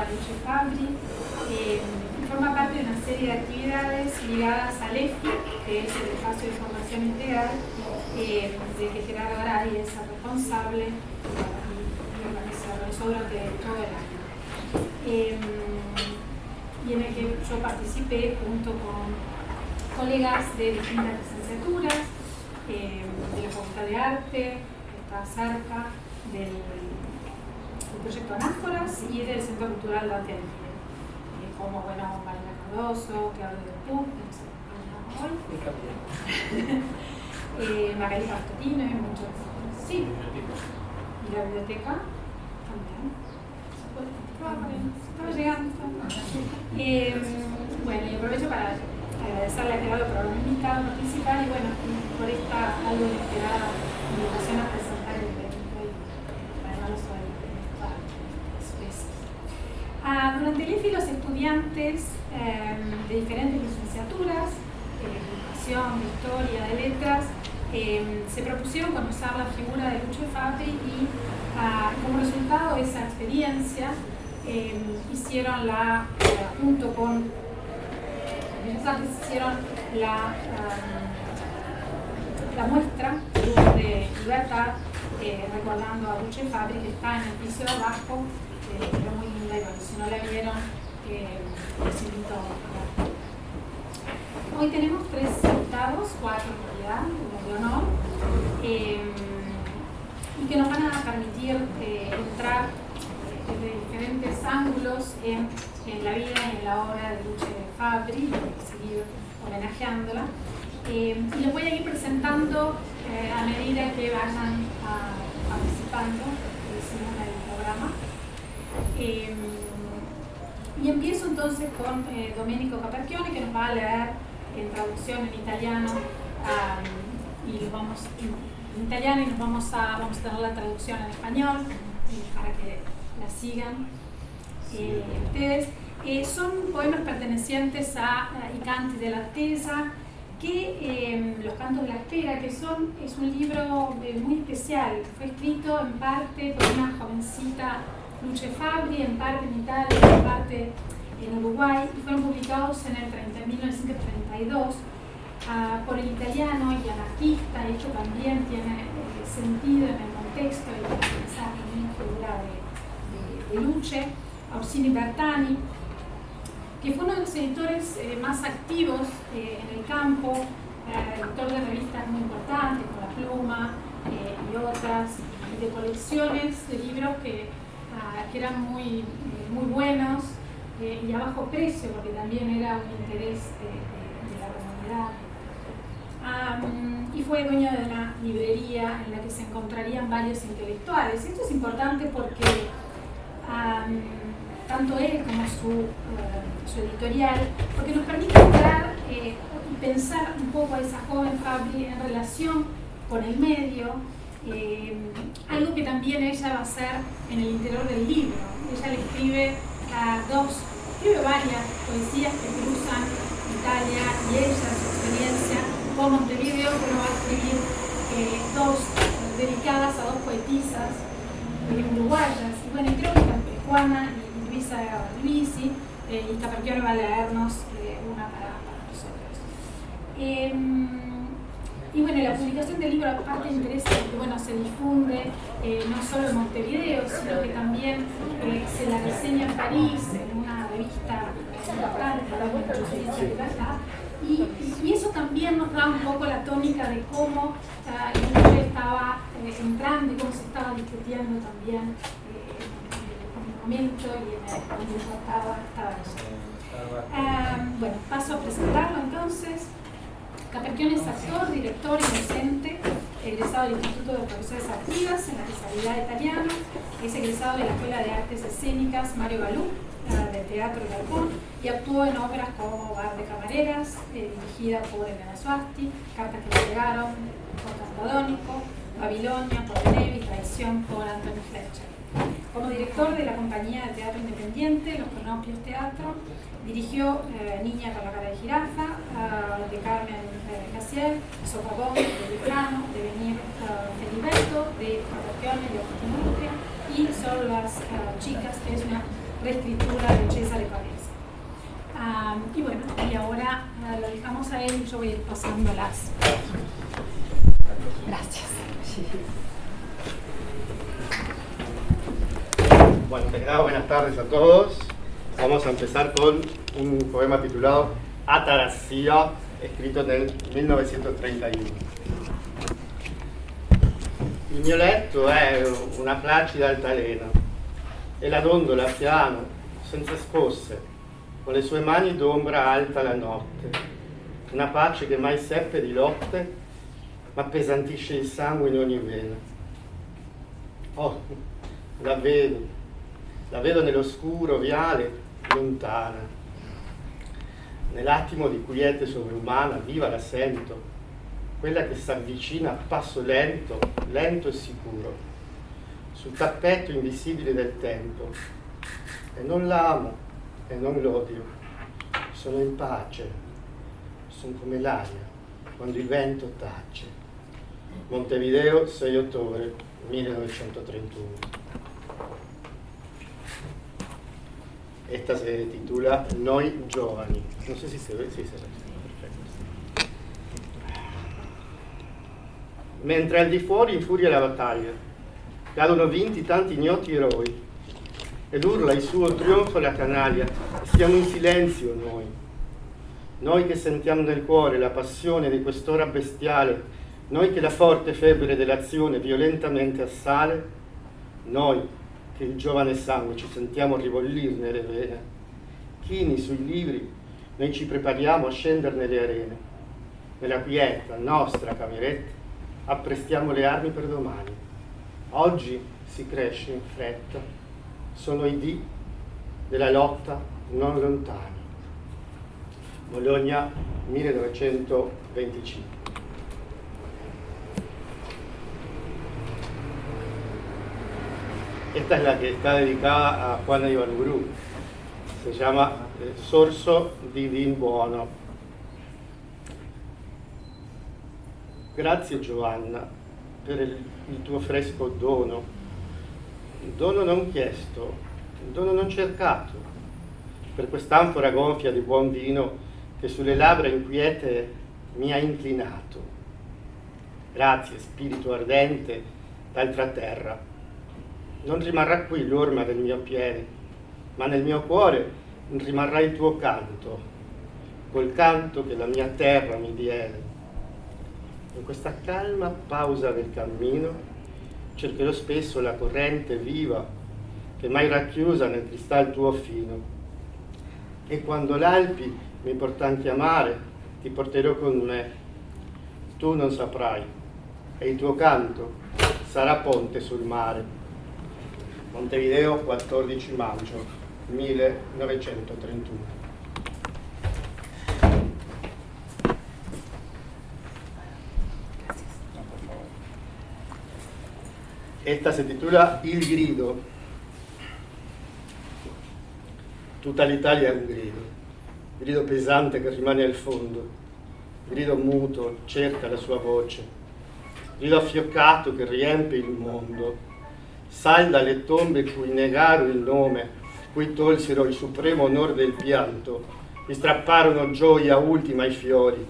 Luce Fabbri. Forma parte de una serie de actividades ligadas al EFI, que es el Espacio de Formación Integral, de que Gerardo Garay es el responsable y organizó durante todo el año. Y en el que yo participé junto con colegas de distintas licenciaturas, de la Facultad de Arte, que está cerca del proyecto Anáforas, y del Centro Cultural Dante Alighieri, como Marina Cardoso, Claudio del PUC, Magali Pastorino y muchos. Sí, y la biblioteca también. Estaba llegando. Bueno, y aprovecho para agradecerle a Gerardo por haberme invitado a participar y por esta algo inesperada invitación a presentar el evento y para no soy veces. Durante el EFI los estudiantes de diferentes licenciaturas, de educación, de historia, de letras, se propusieron conocer la figura de Luce Fabbri y como resultado de esa experiencia hicieron junto con hicieron la muestra de Libertad, recordando a Luce Fabbri, que está en el piso de abajo, pero muy linda, y bueno, si no la vieron, les invito a verla. Hoy tenemos 3 invitados, 4 en realidad, uno de honor, y que nos van a permitir entrar desde diferentes ángulos en la vida y en la obra de Luce Fabbri y seguir homenajeándola. Y les voy a ir presentando a medida que vayan participando en el programa. Y empiezo entonces con Domenico Caperchione, que nos va a leer en traducción en italiano, y nos vamos a tener la traducción en español para que la sigan ustedes. Son poemas pertenecientes a I Canti dell'Attesa, que Los Cantos de la Espera, que es un libro muy especial. Fue escrito en parte por una jovencita Luce Fabbri, en parte en Italia, en parte en Uruguay, y fueron publicados en 1932 por el italiano y anarquista, y esto también tiene sentido en el contexto y en el mensaje de la figura de Luce, Orsini Bertani, que fue uno de los editores más activos en el campo, editor de revistas muy importantes, como La Pluma y otras, y de colecciones de libros que eran muy buenos y a bajo precio, porque también era un interés de la comunidad. Y fue dueño de una librería en la que se encontrarían varios intelectuales. Esto es importante porque tanto él como su editorial, porque nos permite entrar y pensar un poco a esa joven Fabbri en relación con el medio, algo que también ella va a hacer en el interior del libro. Ella le escribe varias poesías que cruzan Italia y ella, su experiencia con Montevideo, pero va a escribir 2 dedicadas a 2 poetisas uruguayas. Y bueno, creo que Juana y Luisa Luisi, y Caperchione va a leernos una para nosotros. Y bueno, la publicación del libro aparte interesa porque se difunde no solo en Montevideo, sino que también se la reseña en París, en una revista importante, y eso también nos da un poco la tónica de cómo el libro estaba entrando y cómo se estaba discutiendo también en el momento y en el momento estaba eso. Bueno, paso a presentarlo entonces. Caperchione es actor, director y docente, egresado del Instituto de Profesores Activas en la especialidad de italiano, es egresado de la Escuela de Artes Escénicas Mario Balú, del Teatro Galpón, y actuó en obras como Bar de Camareras, dirigida por Elena Suasti, Cartas que le llegaron, por Campodónico, Babilonia, por Nevi, Traición, por Antonio Fletcher. Como director de la compañía de teatro independiente, Los Cronopios Teatro, dirigió Niña con la cara de jirafa, de Carmen Casiel, Sopagón, de Belgrano, de Venir Feliberto, de Caperchione, de Agustín Urrutia, y Son las chicas, que es una reescritura de César Pavese. Y bueno, y ahora lo dejamos a él y yo voy a ir pasando las. Gracias. Bueno, buenas tardes a todos. Vamos a empezar con un poema titulado Atarasia, escrito nel 1931. Il mio letto è una placida altalena e la dondola piano, senza scosse, con le sue mani d'ombra alta la notte. Una pace che mai seppe di lotte, ma appesantisce il sangue in ogni vena. Oh, la vedo nell'oscuro viale, lontana. Nell'attimo di quiete sovrumana, viva la sento, quella che s'avvicina a passo lento, lento e sicuro, sul tappeto invisibile del tempo. E non l'amo e non l'odio, sono in pace, sono come l'aria quando il vento tace. Montevideo, 6 ottobre 1931. Esta se titula Noi giovani. No sé si se ve, sí, se ve. Perfetto. Mentre al di fuori infuria la battaglia, cadono vinti tanti ignoti eroi, ed urla il suo trionfo la canaglia, siamo in silenzio noi che sentiamo nel cuore la passione di quest'ora bestiale, noi che la forte febbre dell'azione violentamente assale, noi che il giovane sangue ci sentiamo ribollir nelle vene, chini sui libri, noi ci prepariamo a scendere nelle arene, nella quieta nostra cameretta apprestiamo le armi per domani. Oggi si cresce in fretta, sono i dì della lotta non lontani. Bologna 1925. Esta es la que está dedicada a Juana Ibarburu. Se llama Sorso di Vin Buono. Grazie Giovanna per il tuo fresco dono. Dono non chiesto, dono non cercato, per quest'anfora gonfia di buon vino che sulle labbra inquiete mi ha inclinato. Grazie, spirito ardente d'altra terra. Non rimarrà qui l'orma del mio piede, ma nel mio cuore rimarrà il tuo canto, col canto che la mia terra mi diede. In questa calma pausa del cammino cercherò spesso la corrente viva che mai racchiusa nel cristal tuo fino. E quando l'Alpi mi portan chiamare, ti porterò con me. Tu non saprai, e il tuo canto sarà ponte sul mare. Montevideo, 14 maggio 1931. Esta se titula Il grido. Tutta l'Italia è un grido pesante che rimane al fondo, grido muto, cerca la sua voce, grido affioccato che riempie il mondo. Salda le tombe cui negarono il nome, cui tolsero il supremo onor del pianto, gli strapparono gioia ultima ai fiori.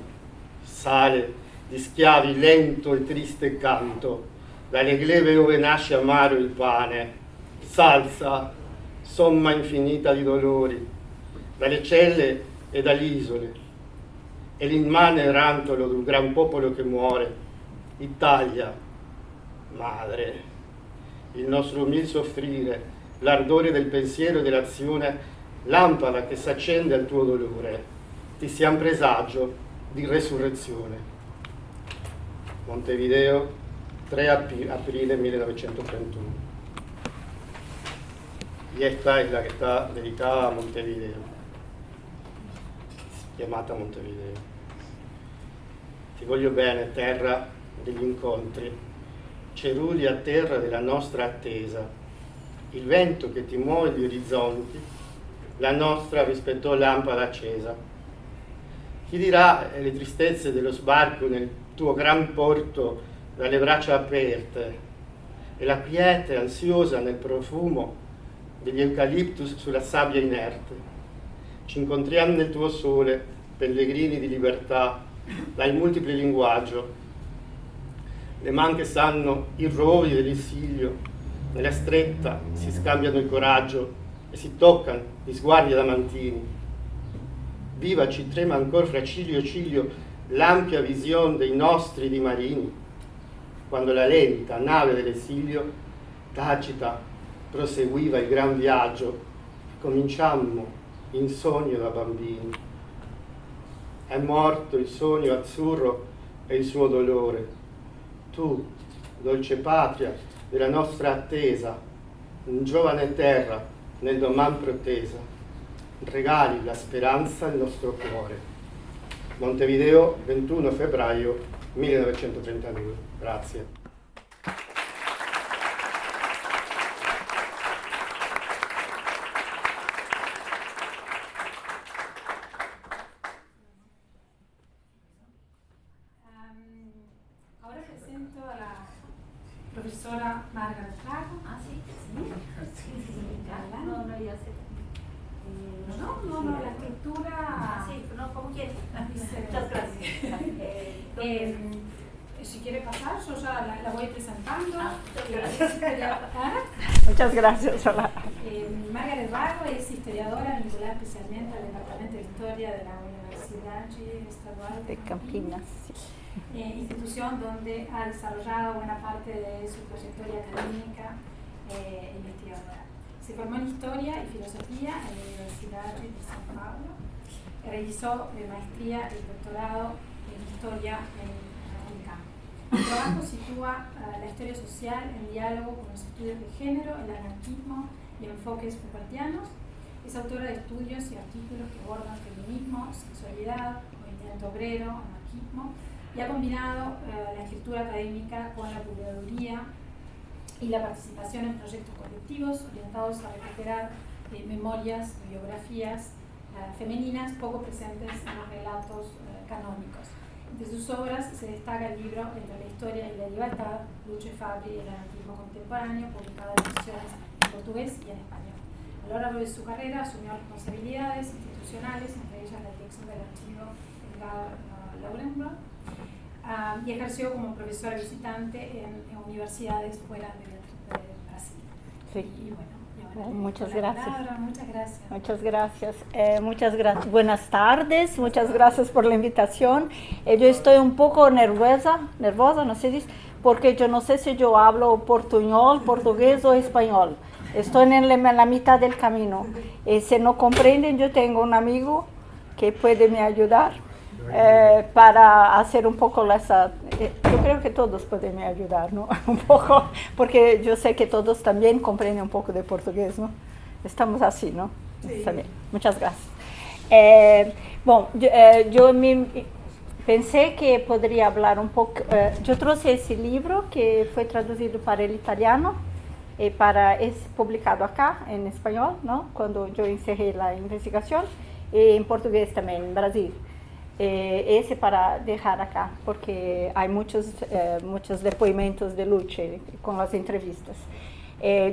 Sale di schiavi lento e triste canto, dalle glebe ove nasce amaro il pane. S'alza, somma infinita di dolori, dalle celle e dalle isole, e l'immane rantolo d'un gran popolo che muore. Italia, madre, il nostro umil soffrire, l'ardore del pensiero e dell'azione, lampada che s'accende al tuo dolore, ti sia un presagio di resurrezione. Montevideo, 3 aprile 1931. Y esta es la que está dedicada a Montevideo, chiamata Montevideo. Ti voglio bene, terra degli incontri, ceruli a terra della nostra attesa, il vento che ti muove gli orizzonti, la nostra rispettò lampada accesa. Chi dirà le tristezze dello sbarco nel tuo gran porto dalle braccia aperte e la quiete ansiosa nel profumo degli eucaliptus sulla sabbia inerte. Ci incontriamo nel tuo sole, pellegrini di libertà, dal multiplo linguaggio. Le man che sanno i rovi dell'esilio, nella stretta si scambiano il coraggio e si toccano gli sguardi adamantini. Viva ci trema ancora fra ciglio e ciglio l'ampia visione dei nostri di marini, quando la lenta nave dell'esilio tacita proseguiva il gran viaggio, cominciammo in sogno da bambini. È morto il sogno azzurro e il suo dolore. Tu, dolce patria della nostra attesa, in giovane terra nel doman protesa, regali la speranza al nostro cuore. Montevideo, 21 febbraio 1932. Grazie. Ahora presento a la profesora Margaret Drago. Ah, sí. No, ya sé. No, la estructura. Sí, no, como quieres. Dice- Muchas gracias. Si quiere pasar, yo ya la voy presentando. Muchas gracias. Muchas gracias. Hola. Margaret Drago es historiadora vinculada especialmente al Departamento de Historia de la Universidad Estadual De Campinas. Sí. Institución donde ha desarrollado buena parte de su trayectoria académica e investigadora. Se formó en Historia y Filosofía en la Universidad de San Pablo. Realizó maestría y doctorado en Historia en UNICAM. Su trabajo sitúa la historia social en diálogo con los estudios de género, el anarquismo y enfoques Foucaultianos. Es autora de estudios y artículos que abordan feminismo, sexualidad, movimiento obrero, anarquismo, y ha combinado la escritura académica con la curaduría y la participación en proyectos colectivos orientados a recuperar memorias, biografías femeninas poco presentes en los relatos canónicos. De sus obras se destaca el libro Entre la historia y la libertad, Luce Fabbri y el anarquismo contemporáneo, publicado en ediciones en portugués y en español. A lo largo de su carrera asumió responsabilidades institucionales, entre ellas la dirección del archivo Edgar Laurenbrot, y ejerció como profesora visitante en universidades fuera de Brasil. Sí. Y bueno, y ahora Muchas con la gracias. palabra. Muchas gracias. Muchas gracias. Muchas gracias. Buenas tardes. Muchas gracias por la invitación. Yo estoy un poco nerviosa, no sé si, porque yo no sé si yo hablo portuñol, portugués o español. Estoy en la mitad del camino. Si no comprenden, yo tengo un amigo que puede me ayudar. Para hacer un poco esa, yo creo que todos pueden me ayudar, ¿no? Un poco, porque yo sé que todos también comprenden un poco de portugués, ¿no? Estamos así, ¿no? Sí. Está bien. Muchas gracias. Bueno, yo pensé que podría hablar un poco, yo traje ese libro que fue traducido para el italiano y es publicado acá en español, ¿no? Cuando yo encerré la investigación, y en portugués también, en Brasil. Ese para dejar acá, porque hay muchos depoimentos de Luce con las entrevistas.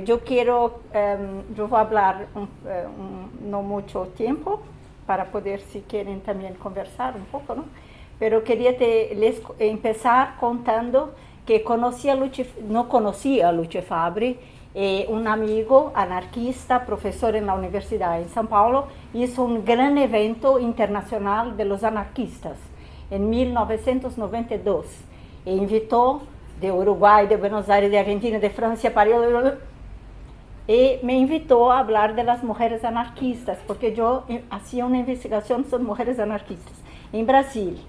Yo voy a hablar no mucho tiempo, para poder, si quieren, también conversar un poco, ¿no? Pero quería empezar contando que no conocía a Luce Fabbri. Un amigo anarquista, profesor en la Universidad en São Paulo, hizo un gran evento internacional de los anarquistas en 1992. E invitó de Uruguay, de Buenos Aires, de Argentina, de Francia, París, y me invitó a hablar de las mujeres anarquistas, porque yo hacía una investigación sobre mujeres anarquistas en Brasil.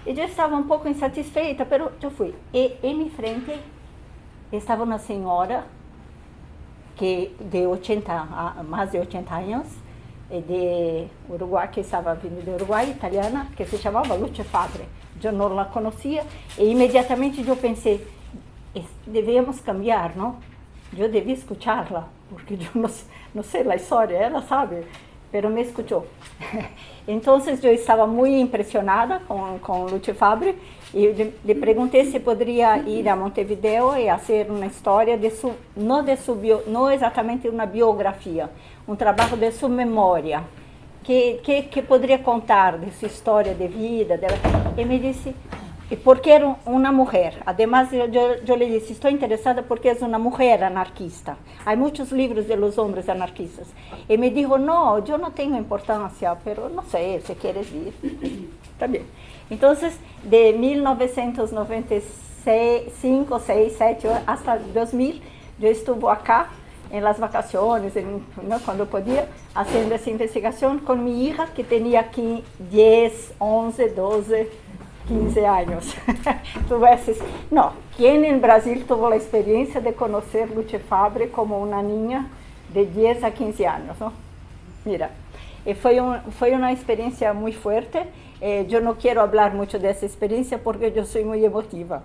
Y yo estaba un poco insatisfeita, pero yo fui. Y en mi frente estava uma senhora que mais de 80 anos, de Uruguai, que estava vindo do Uruguai, italiana, que se chamava Luce Fabbri. Eu não a conhecia e imediatamente eu pensei, devemos cambiar, não? Eu devia escutá-la, porque eu não sei a história, ela sabe. pero me escuchó. Entonces yo estaba muy impresionada con Luce Fabbri y le pregunté si podría ir a Montevideo y hacer una historia no exactamente una biografía, un trabajo de su memoria, que podría contar de su historia de vida. Y me dice, porque era una mujer. Además, yo le dije, estoy interesada porque es una mujer anarquista. Hay muchos libros de los hombres anarquistas. Y me dijo, no, yo no tengo importancia, pero no sé, si quieres ir. Está bien. Entonces, de 1995, 6, 7 hasta 2000, yo estuve acá en las vacaciones, ¿no? Cuando podía, haciendo esa investigación con mi hija, que tenía aquí 10, 11, 12, 15 años. No, ¿quién en Brasil tuvo la experiencia de conocer Luce Fabbri como una niña de 10 a 15 años, ¿no? Mira, fue una experiencia muy fuerte. Yo no quiero hablar mucho de esa experiencia porque yo soy muy emotiva.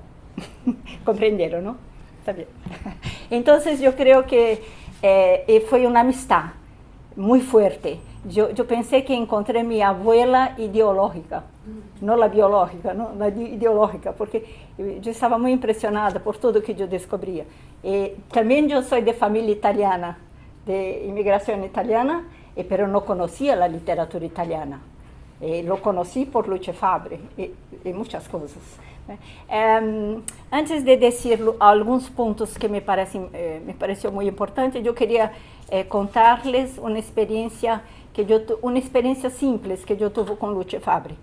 ¿Comprendieron, no? Está bien. Entonces yo creo que fue una amistad muy fuerte. Yo pensé que encontré mi abuela ideológica, no la biológica, ¿no? La ideológica, porque yo estaba muy impresionada por todo que yo descubría. También yo soy de familia italiana, de inmigración italiana, pero no conocía la literatura italiana. Lo conocí por Luce Fabbri y muchas cosas. Antes de decir algunos puntos que me pareció muy importante, yo quería contarles una experiencia simple que yo tuve con Luce Fabbri.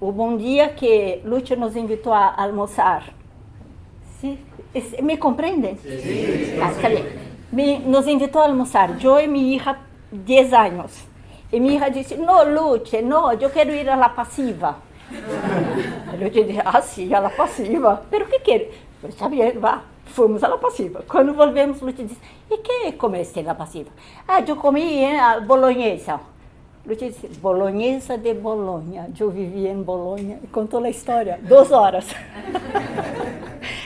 Hubo un día que Luce nos invitó a almorzar. ¿Sí? ¿Me comprenden? Sí. Está bien. Nos invitó a almorzar, yo y mi hija, 10 años. Y mi hija dice, no, Luce, no, yo quiero ir a la pasiva. Yo dije, sí, a la pasiva. ¿Pero qué quieres? Pues está bien, va. Fuimos a la pasiva. Cuando volvemos, Luce dice, ¿y qué comiste en la pasiva? Yo comí boloñesa. Luce dice, boloñesa de Bologna. Yo viví en Bologna. Y contó la historia, 2 horas.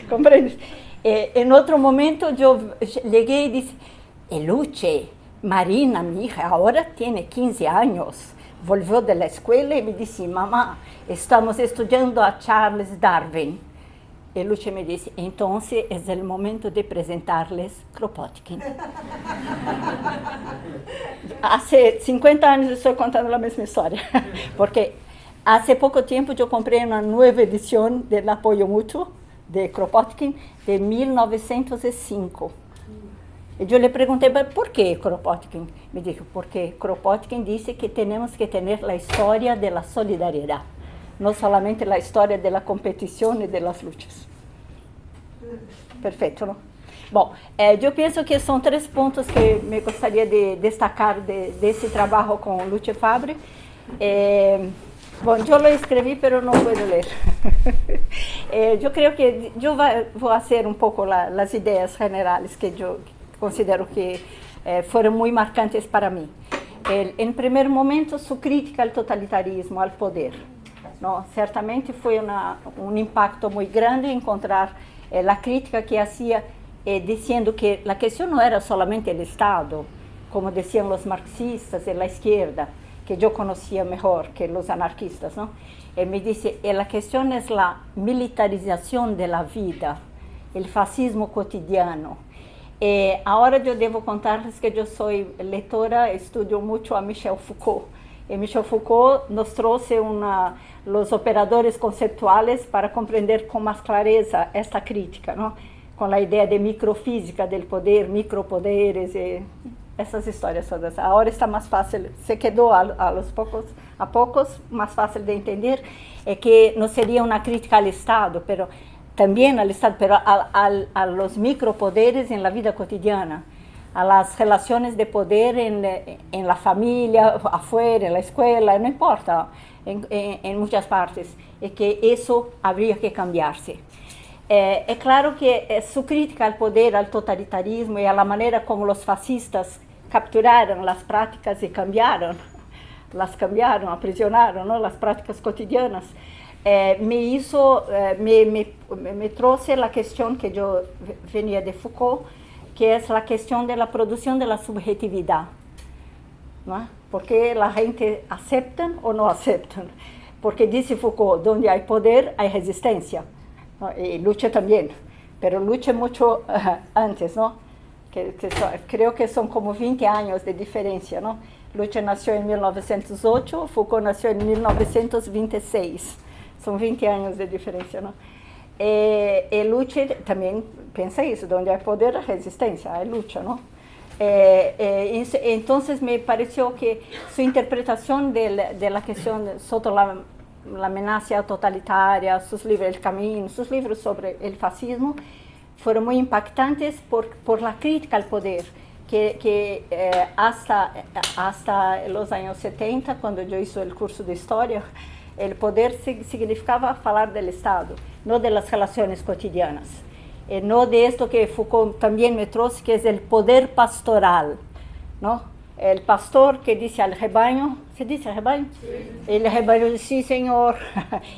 ¿Comprendes? En otro momento yo llegué y dije, Luce, Marina, mi hija, ahora tiene 15 años. Volvió de la escuela y me dice, mamá, estamos estudiando a Charles Darwin. Y Luce me dice, entonces es el momento de presentarles Kropotkin. Hace 50 años estoy contando la misma historia, porque hace poco tiempo yo compré una nueva edición del Apoyo Mutuo de Kropotkin de 1905. Y yo le pregunté, ¿por qué Kropotkin? Me dijo, porque Kropotkin dice que tenemos que tener la historia de la solidaridad, no solamente la historia de la competición y de las luchas. Perfecto, ¿no? Bueno, yo pienso que son 3 puntos que me gustaría de destacar de ese trabajo con Luce Fabbri. Bueno, yo lo escribí, pero no puedo leer. Yo creo que yo voy a hacer un poco las ideas generales que yo considero que fueron muy marcantes para mí. En primer momento, su crítica al totalitarismo, al poder, ¿no? Ciertamente fue un impacto muy grande encontrar la crítica que hacía diciendo que la cuestión no era solamente el Estado, como decían los marxistas de la izquierda, que yo conocía mejor que los anarquistas, ¿no? Él me dice, la cuestión es la militarización de la vida, el fascismo cotidiano. Ahora yo debo contarles que yo soy lectora, estudio mucho a Michel Foucault. Y Michel Foucault nos trajo los operadores conceptuales para comprender con más clareza esta crítica, ¿no? Con la idea de microfísica del poder, micropoderes, essas histórias todas. Ahora está más fácil, se quedó a pocos más fácil de entender, que no sería una crítica al Estado, pero también al Estado, pero a los micropoderes en la vida cotidiana, a las relaciones de poder en la familia, afuera, en la escuela, no importa, en muchas partes, y que eso habría que cambiarse. Es claro que su crítica al poder, al totalitarismo y a la manera como los fascistas capturaron las prácticas y las cambiaron, aprisionaron, ¿no? Las prácticas cotidianas, me trajo la cuestión que yo venía de Foucault, que es la cuestión de la producción de la subjetividad. ¿no? Porque la gente acepta o no acepta. Porque dice Foucault, donde hay poder hay resistencia, ¿no? Y lucha también, pero lucha mucho antes, ¿no? Creo que son como 20 años de diferencia, ¿no? Lucha nació en 1908, Foucault nació en 1926, son 20 años de diferencia, ¿no? Lucha también piensa eso, donde hay poder hay resistencia, hay lucha, ¿no? Entonces me pareció que su interpretación de la cuestión sobre la amenaza totalitaria, sus libros El Camino, sus libros sobre el fascismo, fueron muy impactantes por la crítica al poder, que hasta los años 70, cuando yo hice el curso de historia, el poder significaba hablar del Estado, no de las relaciones cotidianas. No de esto que Foucault también me trajo, que es el poder pastoral, ¿no? El pastor que dice al rebaño, ¿se dice rebaño? Sí. El rebaño dice, sí, señor.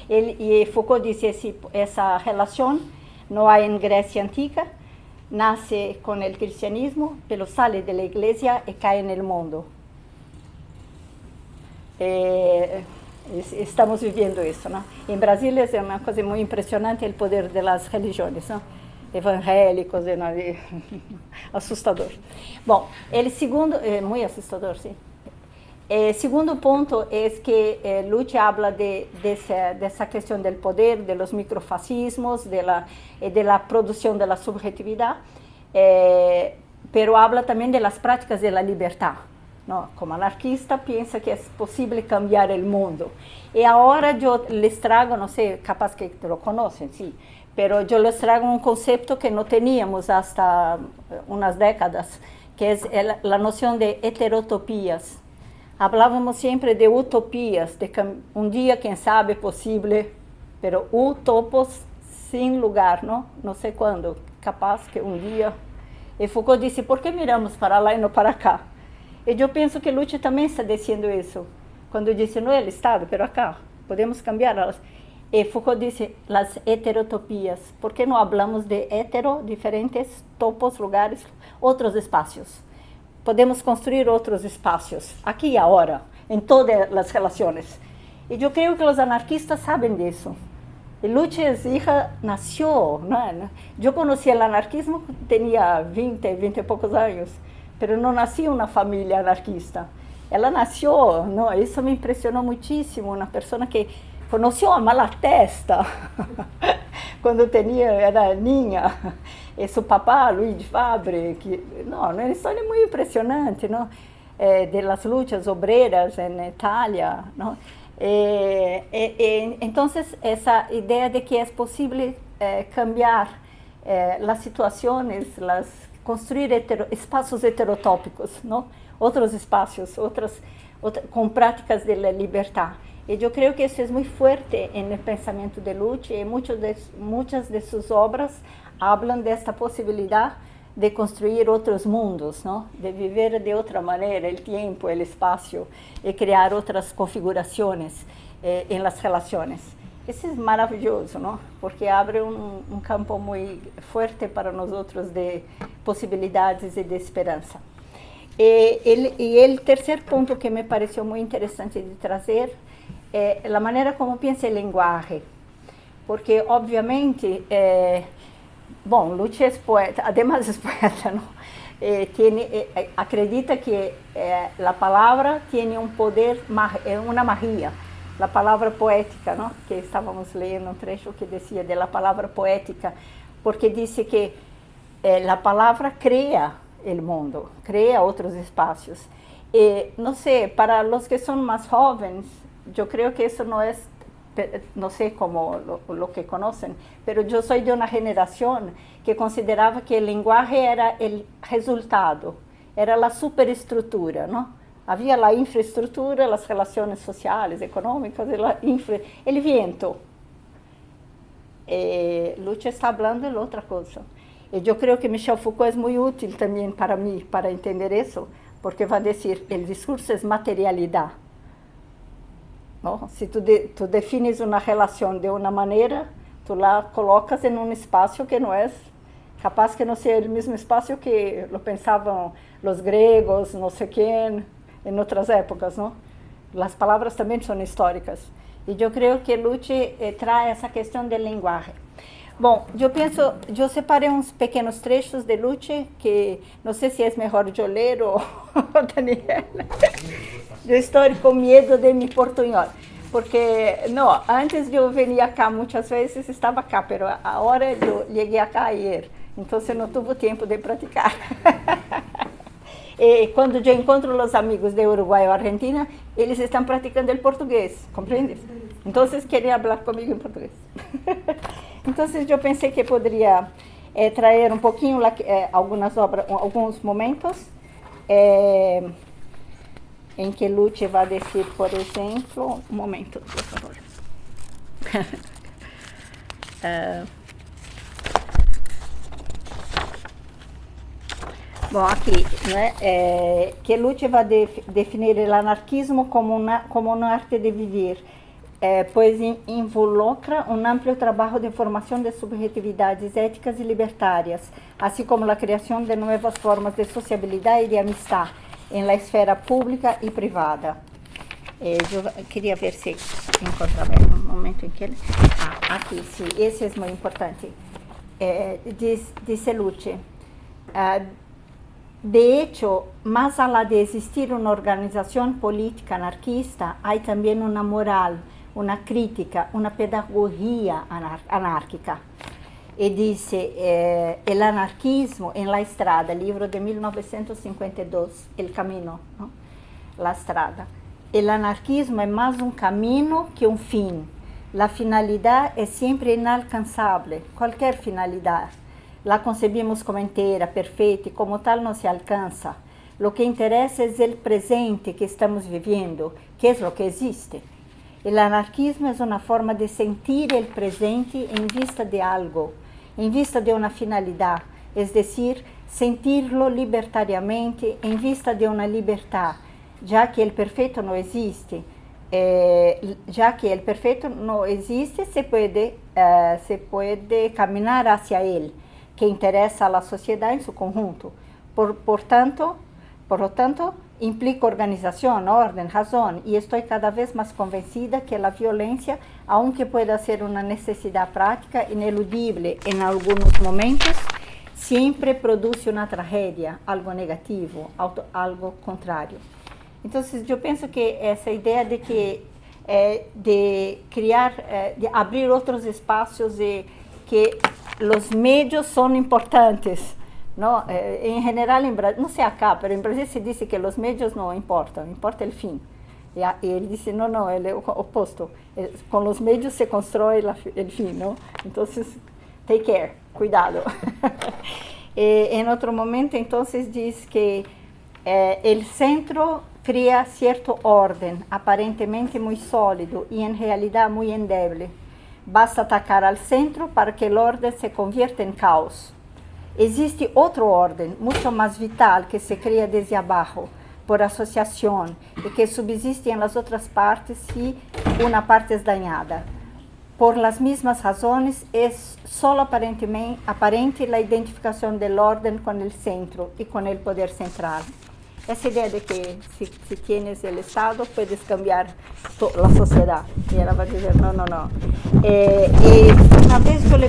Y Foucault dice, sí, esa relación no hay en Grecia antigua, nace con el cristianismo, pero sale de la iglesia y cae en el mundo. Estamos viviendo eso, ¿no? En Brasil es una cosa muy impresionante el poder de las religiones, ¿no? Evangélicos, assustador. Bom, el segundo, muy asustador, sí. El segundo punto es que Luce habla de esa cuestión del poder, de los microfascismos, de la producción de la subjetividad, pero habla también de las prácticas de la libertad, ¿no? Como anarquista piensa que es posible cambiar el mundo. Y ahora yo les traigo, no sé, capaz que lo conocen, sí, pero yo les traigo un concepto que no teníamos hasta unas décadas, que es la noción de heterotopías. Hablábamos siempre de utopías, de un día, quién sabe, posible, pero utopos sin lugar, ¿no? No sé cuándo, capaz que un día. Y Foucault dice, ¿por qué miramos para lá y no para acá? Y yo pienso que Luce también está diciendo eso, cuando dice, no el Estado, pero acá, podemos cambiarlas. Y Foucault dice, las heterotopías, ¿por qué no hablamos de diferentes topos, lugares, otros espacios? Podemos construir otros espacios, aquí y ahora, en todas las relaciones. Y yo creo que los anarquistas saben de eso. Y Luce, su hija, nació, ¿no? Yo conocí el anarquismo, tenía 20 y pocos años, pero no nací en una familia anarquista. Ella nació, ¿no? Eso me impresionó muchísimo, una persona que conoció a Malatesta cuando era niña. Y su papá, Luigi Fabre, una historia muy impresionante, ¿no? De las luchas obreras en Italia, ¿no? Entonces, esa idea de que es posible cambiar las situaciones, construir espacios heterotópicos, ¿no? Otros espacios, con prácticas de la libertad. Y yo creo que eso es muy fuerte en el pensamiento de Luce, y muchas de sus obras hablan de esta posibilidad de construir otros mundos, ¿no? De vivir de otra manera el tiempo, el espacio, y crear otras configuraciones en las relaciones. Eso es maravilloso, ¿no? Porque abre un campo muy fuerte para nosotros de posibilidades y de esperanza. Y el tercer punto que me pareció muy interesante de traer es la manera como piensa el lenguaje. Porque, obviamente, Luce es poeta, además es poeta, ¿no? Acredita que la palabra tiene un poder, una magia. La palabra poética, ¿no? Que estábamos leyendo un trecho que decía de la palabra poética, porque dice que la palabra crea el mundo, crea otros espacios. No sé, para los que son más jóvenes, yo creo que eso no es, no sé cómo lo que conocen, pero yo soy de una generación que consideraba que el lenguaje era el resultado, era la superestructura, ¿no? Había la infraestructura, las relaciones sociales, económicas, el viento. Luce está hablando de otra cosa. Y yo creo que Michel Foucault es muy útil también para mí, para entender eso, porque va a decir, el discurso es materialidad, ¿no? Si tú defines una relación de una manera, tú la colocas en un espacio que no es, capaz que no sea el mismo espacio que lo pensaban los griegos, no sé quién, en otras épocas, ¿no? Las palabras también son históricas. Y yo creo que Luce trae esa cuestión del lenguaje. Bom, yo separé unos pequeños trechos de Luce que no sé si es mejor yo leer o Daniela. Yo estoy con miedo de mi portuñol, porque no, antes yo venía acá muchas veces, estaba acá, pero ahora yo llegué acá ayer, entonces no tuve tiempo de practicar. Cuando yo encuentro los amigos de Uruguay o Argentina, ellos están practicando el portugués, ¿comprendes? Entonces quería hablar conmigo en portugués. Entonces yo pensé que podría traer un poquinho algunas obras, algunos momentos en que Luce va a decir, por ejemplo, un momento, por favor. Bom, aqui, né, que Luce vai definir o anarquismo como uma arte de viver, pois involucra um amplo trabalho de formação de subjetividades éticas e libertárias, assim como a criação de novas formas de sociabilidade e de amistad em la esfera pública e privada. Eu queria ver se encontrava um momento em que ele... aqui, sim, esse é muito importante. Dice Luce, de hecho, más allá de existir una organización política anarquista, hay también una moral, una crítica, una pedagogía anárquica. Y dice, el anarquismo en la estrada, libro de 1952, El Camino, ¿no? La estrada. El anarquismo es más un camino que un fin. La finalidad es siempre inalcanzable, cualquier finalidad. La concebimos como entera, perfeita, y como tal no se alcanza. Lo que interesa es el presente que estamos viviendo, que es lo que existe. El anarquismo es una forma de sentir el presente en vista de algo, en vista de una finalidad, es decir, sentirlo libertariamente en vista de una libertad, ya que el perfecto no existe. Se puede caminar hacia él, que interesa a la sociedad en su conjunto. Por lo tanto, implica organización, orden, razón, y estoy cada vez más convencida que la violencia, aunque pueda ser una necesidad práctica ineludible en algunos momentos, siempre produce una tragedia, algo negativo, algo contrario. Entonces, yo pienso que esa idea de que de crear, de abrir otros espacios, de que los medios son importantes, ¿no? En general, no sé acá, pero en Brasil se dice que los medios no importan, importa el fin. Y él dice, no, el opuesto. Con los medios se construye el fin, ¿no? Entonces, take care, cuidado. En otro momento, entonces, dice que el centro crea cierto orden, aparentemente muy sólido y en realidad muy endeble. Basta atacar al centro para que el orden se convierta en caos. Existe otro orden, mucho más vital, que se crea desde abajo, por asociación, y que subsiste en las otras partes si una parte es dañada. Por las mismas razones, es solo aparente la identificación del orden con el centro y con el poder central. Esa idea de que si tienes el Estado puedes cambiar la sociedad. Y ella va a decir, no. Una vez yo le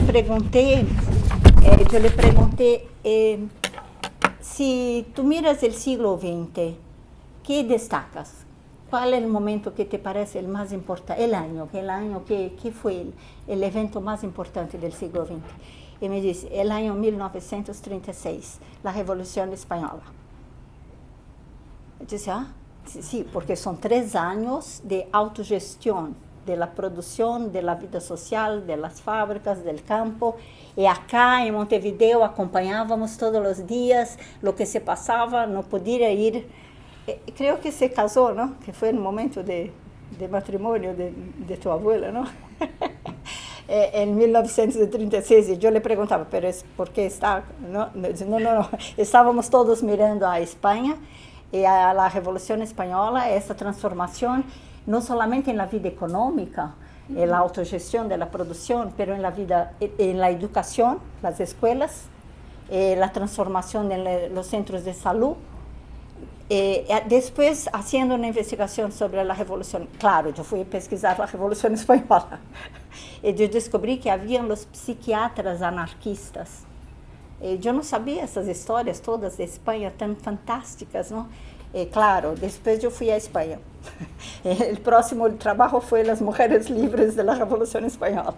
pregunté, si tú miras el siglo XX, ¿qué destacas? ¿Cuál es el momento que te parece el más importante? El año que fue el evento más importante del siglo XX. Y me dice, el año 1936, la Revolución Española. Yo decía, sí, porque son 3 años de autogestión, de la producción, de la vida social, de las fábricas, del campo. Y acá en Montevideo acompañábamos todos los días lo que se pasaba, no podía ir. Creo que se casó, ¿no? Que fue el momento de matrimonio de tu abuela, ¿no? En 1936, y yo le preguntaba, pero es porque está, ¿no? No, estábamos todos mirando a España y a la Revolución Española, esa transformación, no solamente en la vida económica, en la autogestión de la producción, pero en la vida, en la educación, las escuelas, la transformación en los centros de salud, Después, haciendo una investigación sobre la revolución, claro, yo fui a pesquisar la revolución española, y yo descubrí que habían los psiquiatras anarquistas. Yo no sabía essas histórias todas de Espanha tão fantásticas, não? Claro, depois eu fui à Espanha. O próximo trabalho foi as mulheres livres da Revolução Espanhola,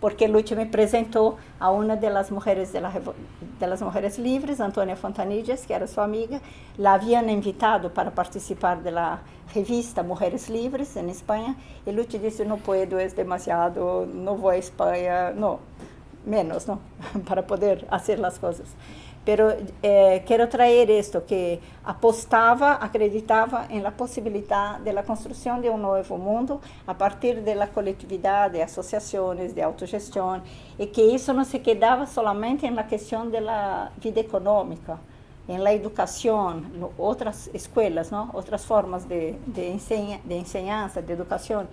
porque Lucha me apresentou a uma das mulheres mulheres livres, Antônia Fontanillas, que era sua amiga. La haviam invitado para participar da revista Mulheres Livres em Espanha, e Lucha disse: não puedo, é demasiado, não vou à Espanha, não. Menos, ¿no? Para poder hacer las cosas. Pero quiero traer esto, que apostaba, acreditaba en la posibilidad de la construcción de un nuevo mundo a partir de la colectividad, de asociaciones, de autogestión, y que eso no se quedaba solamente en la cuestión de la vida económica, en la educación, otras escuelas, ¿no? Otras formas de enseñanza, de educación.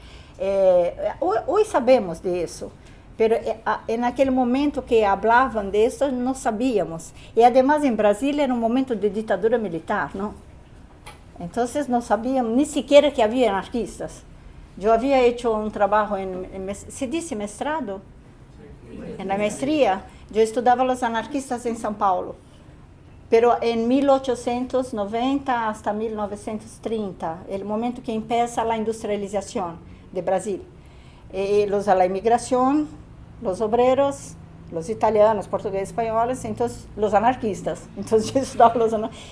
Hoy sabemos de eso. Pero en aquel momento que hablaban de eso no sabíamos. Y además en Brasil era un momento de dictadura militar, ¿no? Entonces no sabíamos ni siquiera que había anarquistas. Yo había hecho un trabajo ¿se dice mestrado? En la maestría. Yo estudiaba los anarquistas en São Paulo. Pero en 1890 hasta 1930, el momento que empieza la industrialización de Brasil. La inmigración, los obreros, los italianos, portugueses, españoles, entonces los anarquistas. Entonces yo estudaba los anarquistas.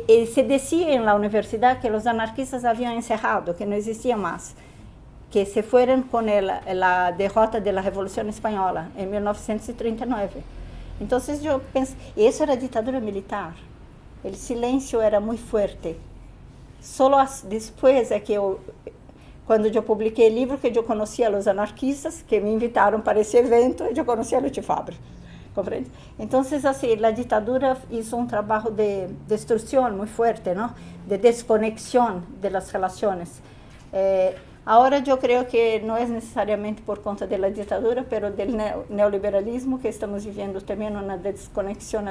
Y se decía en la universidad que los anarquistas habían encerrado, que no existían más, que se fueron con la derrota de la Revolución Española en 1939. Entonces yo pensé, y eso era dictadura militar. El silencio era muy fuerte. Solo después es que quando eu publiquei o livro, que eu conhecia os anarquistas, que me invitaram para esse evento, eu conhecia a Lucha Fabre, compreende? Então, assim, a ditadura fez um trabalho de destruição muito forte, não? De desconexão das relações. Agora, eu creio que não é necessariamente por conta da ditadura, mas do neoliberalismo, que estamos vivendo também uma desconexão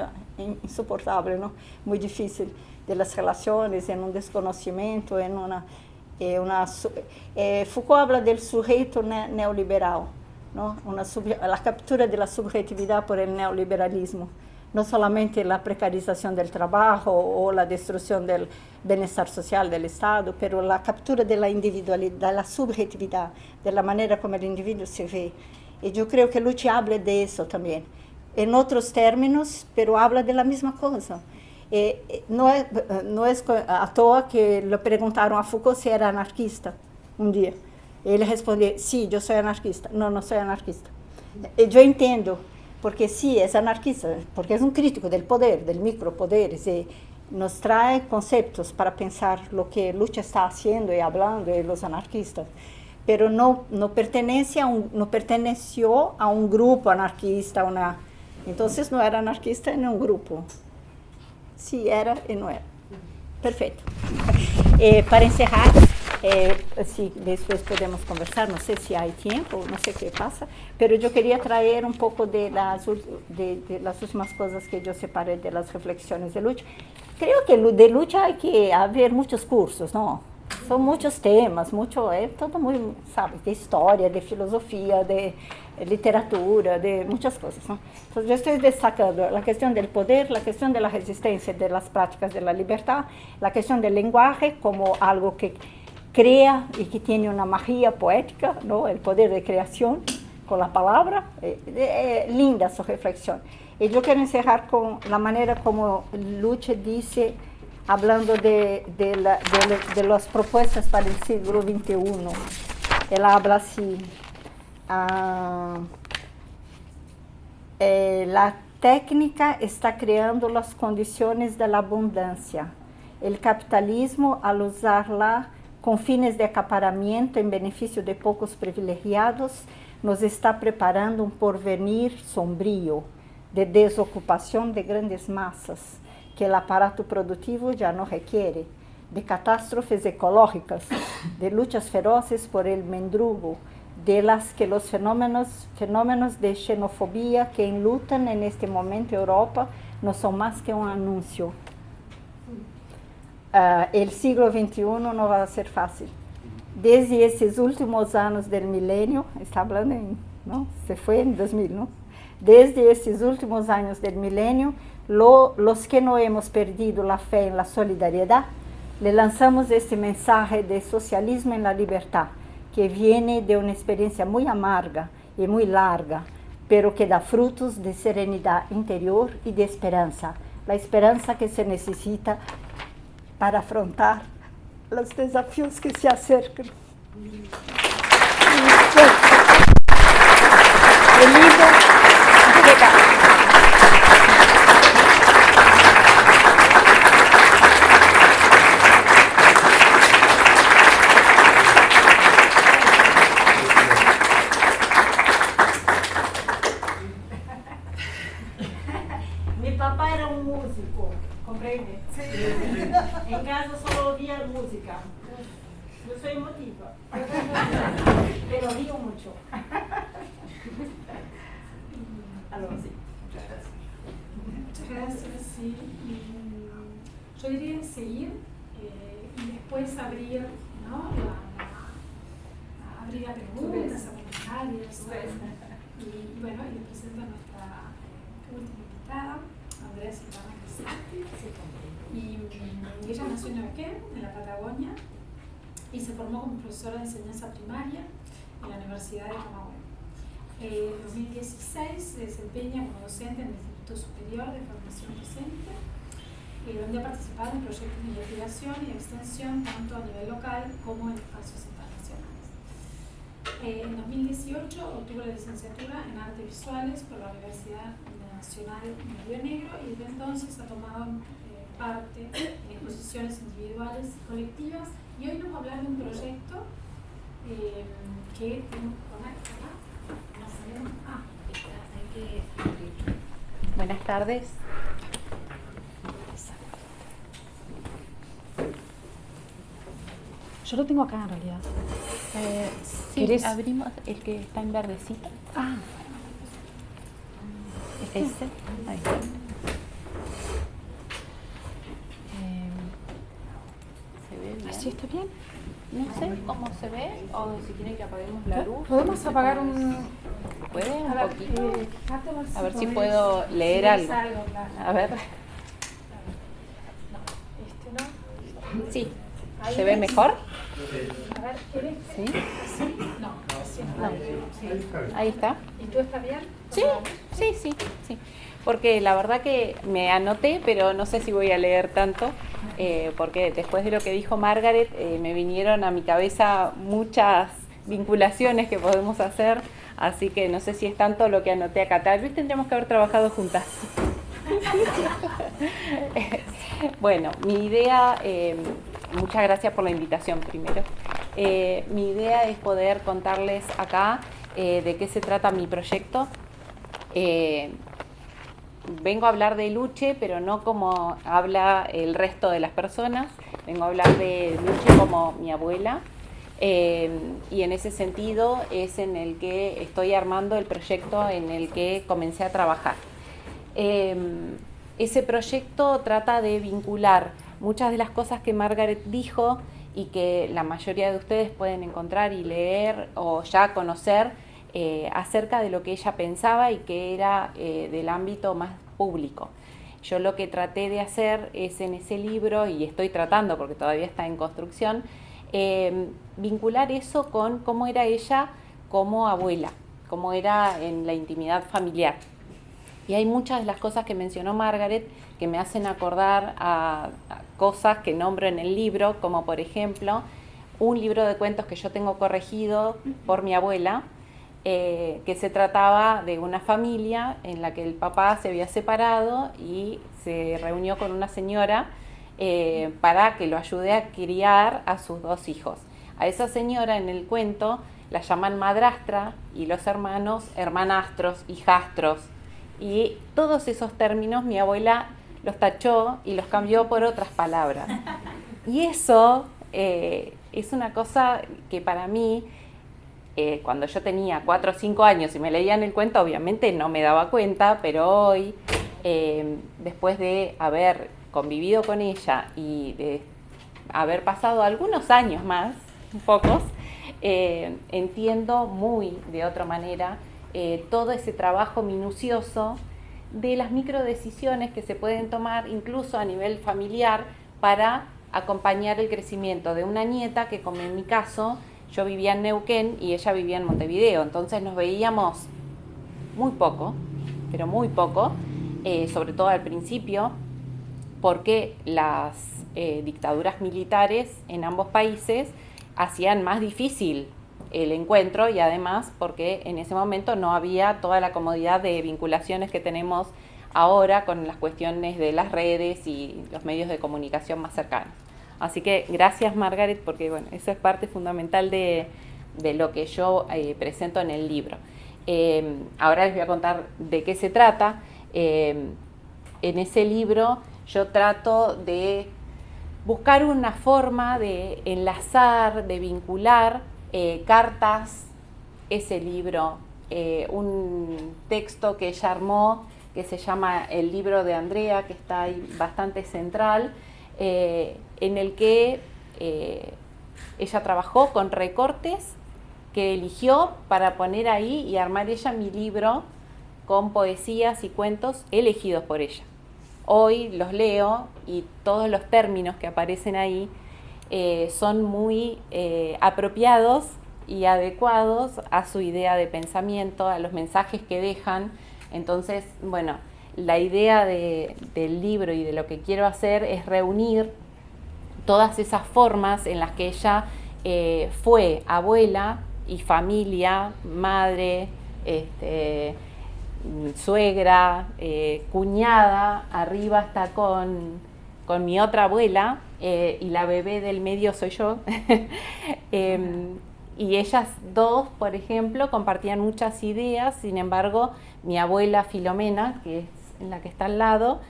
insuportável, não? Muito difícil das relações, em desconhecimento, em uma... Foucault habla del sujeto neoliberal, ¿no? La captura de la subjetividad por el neoliberalismo, no solamente la precarización del trabajo o la destrucción del bienestar social del Estado, pero la captura de la individualidad, de la subjetividad, de la manera como el individuo se ve. Y yo creo que Lucha habla de eso también, en otros términos, pero habla de la misma cosa. Não é à toa que lhe perguntaram a Foucault se era anarquista um dia. Ele respondeu: sim, eu sou anarquista. Não, não sou anarquista. Eu entendo, porque sim, é anarquista, porque é um crítico do poder, do micropoder, e nos traz conceitos para pensar o que Lucha está fazendo e falando e os anarquistas. Pero não perteneció a um grupo anarquista, então não era anarquista em um grupo. Se era e não era. Perfeito. Para encerrar, se depois podemos conversar, não sei se há tempo, não sei o que passa, mas eu queria trazer um pouco das últimas coisas que eu separei das reflexões de Lucha. Creio que de Lucha há que haver muitos cursos, não? São muitos temas, todo muito, sabe, de história, de filosofia, de literatura, de muitas coisas, ¿no? Entonces yo estoy destacando la cuestión del poder, la cuestión de la resistencia de las prácticas de la libertad, la cuestión del lenguaje como algo que crea y que tiene una magia poética, ¿no? El poder de creación con la palabra, linda su reflexión. Y yo quiero encerrar con la manera como Lucha dice, hablando de las propuestas para el siglo XXI. Él habla así: la técnica está creando las condiciones de la abundancia. El capitalismo, al usarla con fines de acaparamiento en beneficio de pocos privilegiados, nos está preparando un porvenir sombrío de desocupación de grandes masas, que el aparato productivo ya no requiere, de catástrofes ecológicas, de luchas feroces por el mendrugo, de las que los fenómenos de xenofobia que enlutan en este momento Europa no son más que un anuncio. el siglo XXI no va a ser fácil. Desde esses últimos anos del milenio, está hablando en, ¿no? Se fue en 2000, ¿no? Desde esses últimos años del milenio, los que no hemos perdido la fe en la solidaridad, le lanzamos este mensaje de socialismo en la libertad, que viene de una experiencia muy amarga y muy larga, pero que da frutos de serenidad interior y de esperanza, la esperanza que se necesita para afrontar los desafíos que se acercan. El libro mi papá era un músico, ¿comprende? Sí. En casa solo oía música. Yo soy emotiva, pero río mucho. Algo así. Muchas gracias, sí. Yo diría seguir y después abrir, ¿no? Abrir a preguntas, a comentarios. Y bueno, y le presento a nuestra última invitada, Andrea Silvana Crisati. Y ella nació en Neuquén, en la Patagonia, y se formó como profesora de enseñanza primaria en la Universidad de Camagüey. En 2016 se desempeña como docente en el Instituto Superior de Formación Docente, donde ha participado en proyectos de investigación y de extensión tanto a nivel local como en espacios internacionales. En 2018 obtuvo la licenciatura en Artes Visuales por la Universidad Nacional de Río Negro y desde entonces ha tomado parte en exposiciones individuales y colectivas, y hoy nos va a hablar de un proyecto que tenemos que poner acá. Buenas tardes. Yo lo tengo acá en realidad. Sí, ¿Querés? abrimos el que está en verdecito. Ah, Ese. Ahí está. ¿Se ve bien? ¿así está bien? No sé cómo se ve, o si quieren que apaguemos la luz. Podemos apagar un... ¿Puede? Un A ver, poquito. fíjate A ver si podés- puedo leer si ves algo. claro. A ver. No. Sí. Ahí ¿Se ve ves. mejor? A ver, ¿quieres? Sí. ¿Sí? No, así no. Sí. Ahí está. ¿Y tú estás bien? Sí, sí. Porque la verdad que me anoté, pero no sé si voy a leer tanto, porque después de lo que dijo Margaret, me vinieron a mi cabeza muchas vinculaciones que podemos hacer, así que no sé si es tanto lo que anoté acá. Tal vez tendríamos que haber trabajado juntas. Bueno, mi idea, muchas gracias por la invitación primero. Mi idea es poder contarles acá de qué se trata mi proyecto. Vengo a hablar de Luche, pero no como habla el resto de las personas. Vengo a hablar de Luche como mi abuela. Y en ese sentido es en el que estoy armando el proyecto en el que comencé a trabajar. Ese proyecto trata de vincular muchas de las cosas que Margaret dijo y que la mayoría de ustedes pueden encontrar y leer o ya conocer acerca de lo que ella pensaba y que era del ámbito más público. Yo lo que traté de hacer es en ese libro, y estoy tratando porque todavía está en construcción, vincular eso con cómo era ella como abuela, cómo era en la intimidad familiar. Y hay muchas de las cosas que mencionó Margaret que me hacen acordar a cosas que nombro en el libro, como por ejemplo un libro de cuentos que yo tengo corregido por mi abuela, que se trataba de una familia en la que el papá se había separado y se reunió con una señora para que lo ayude a criar a sus dos hijos. A esa señora en el cuento la llaman madrastra y los hermanos hermanastros, hijastros, y todos esos términos mi abuela los tachó y los cambió por otras palabras. Y eso es una cosa que para mí, cuando yo tenía 4 o 5 años y me leían el cuento, obviamente no me daba cuenta, pero hoy, después de haber convivido con ella y de haber pasado algunos años más, pocos, entiendo muy de otra manera todo ese trabajo minucioso de las microdecisiones que se pueden tomar incluso a nivel familiar para acompañar el crecimiento de una nieta que, como en mi caso, yo vivía en Neuquén y ella vivía en Montevideo, entonces nos veíamos muy poco, pero muy poco, sobre todo al principio, porque las dictaduras militares en ambos países hacían más difícil el encuentro y además porque en ese momento no había toda la comodidad de vinculaciones que tenemos ahora con las cuestiones de las redes y los medios de comunicación más cercanos. Así que gracias, Margaret, porque bueno, eso es parte fundamental de lo que yo presento en el libro. Ahora les voy a contar de qué se trata. En ese libro yo trato de buscar una forma de enlazar, de vincular cartas, ese libro, un texto que ella armó que se llama El libro de Andrea, que está ahí bastante central, en el que ella trabajó con recortes que eligió para poner ahí y armar ella mi libro con poesías y cuentos elegidos por ella. Hoy los leo y todos los términos que aparecen ahí son muy apropiados y adecuados a su idea de pensamiento, a los mensajes que dejan. Entonces, bueno, la idea del libro y de lo que quiero hacer es reunir todas esas formas en las que ella fue abuela y familia, madre, suegra, cuñada, arriba hasta con mi otra abuela, y la bebé del medio soy yo. Y ellas dos, por ejemplo, compartían muchas ideas, sin embargo, mi abuela Filomena, que es la que está al lado,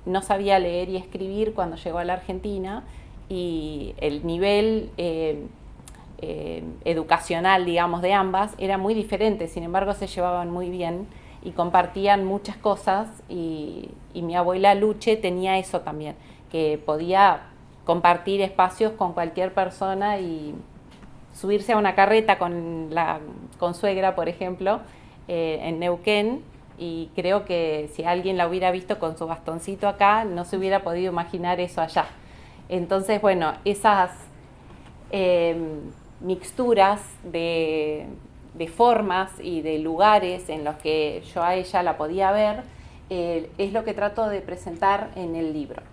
no sabía leer y escribir cuando llegó a la Argentina, y el nivel educacional, digamos, de ambas era muy diferente, sin embargo se llevaban muy bien y compartían muchas cosas, y mi abuela Luche tenía eso también, que podía compartir espacios con cualquier persona y subirse a una carreta con la consuegra, por ejemplo, en Neuquén, y creo que si alguien la hubiera visto con su bastoncito acá, no se hubiera podido imaginar eso allá. Entonces, bueno, esas mixturas de formas y de lugares en los que yo a ella la podía ver, es lo que trato de presentar en el libro.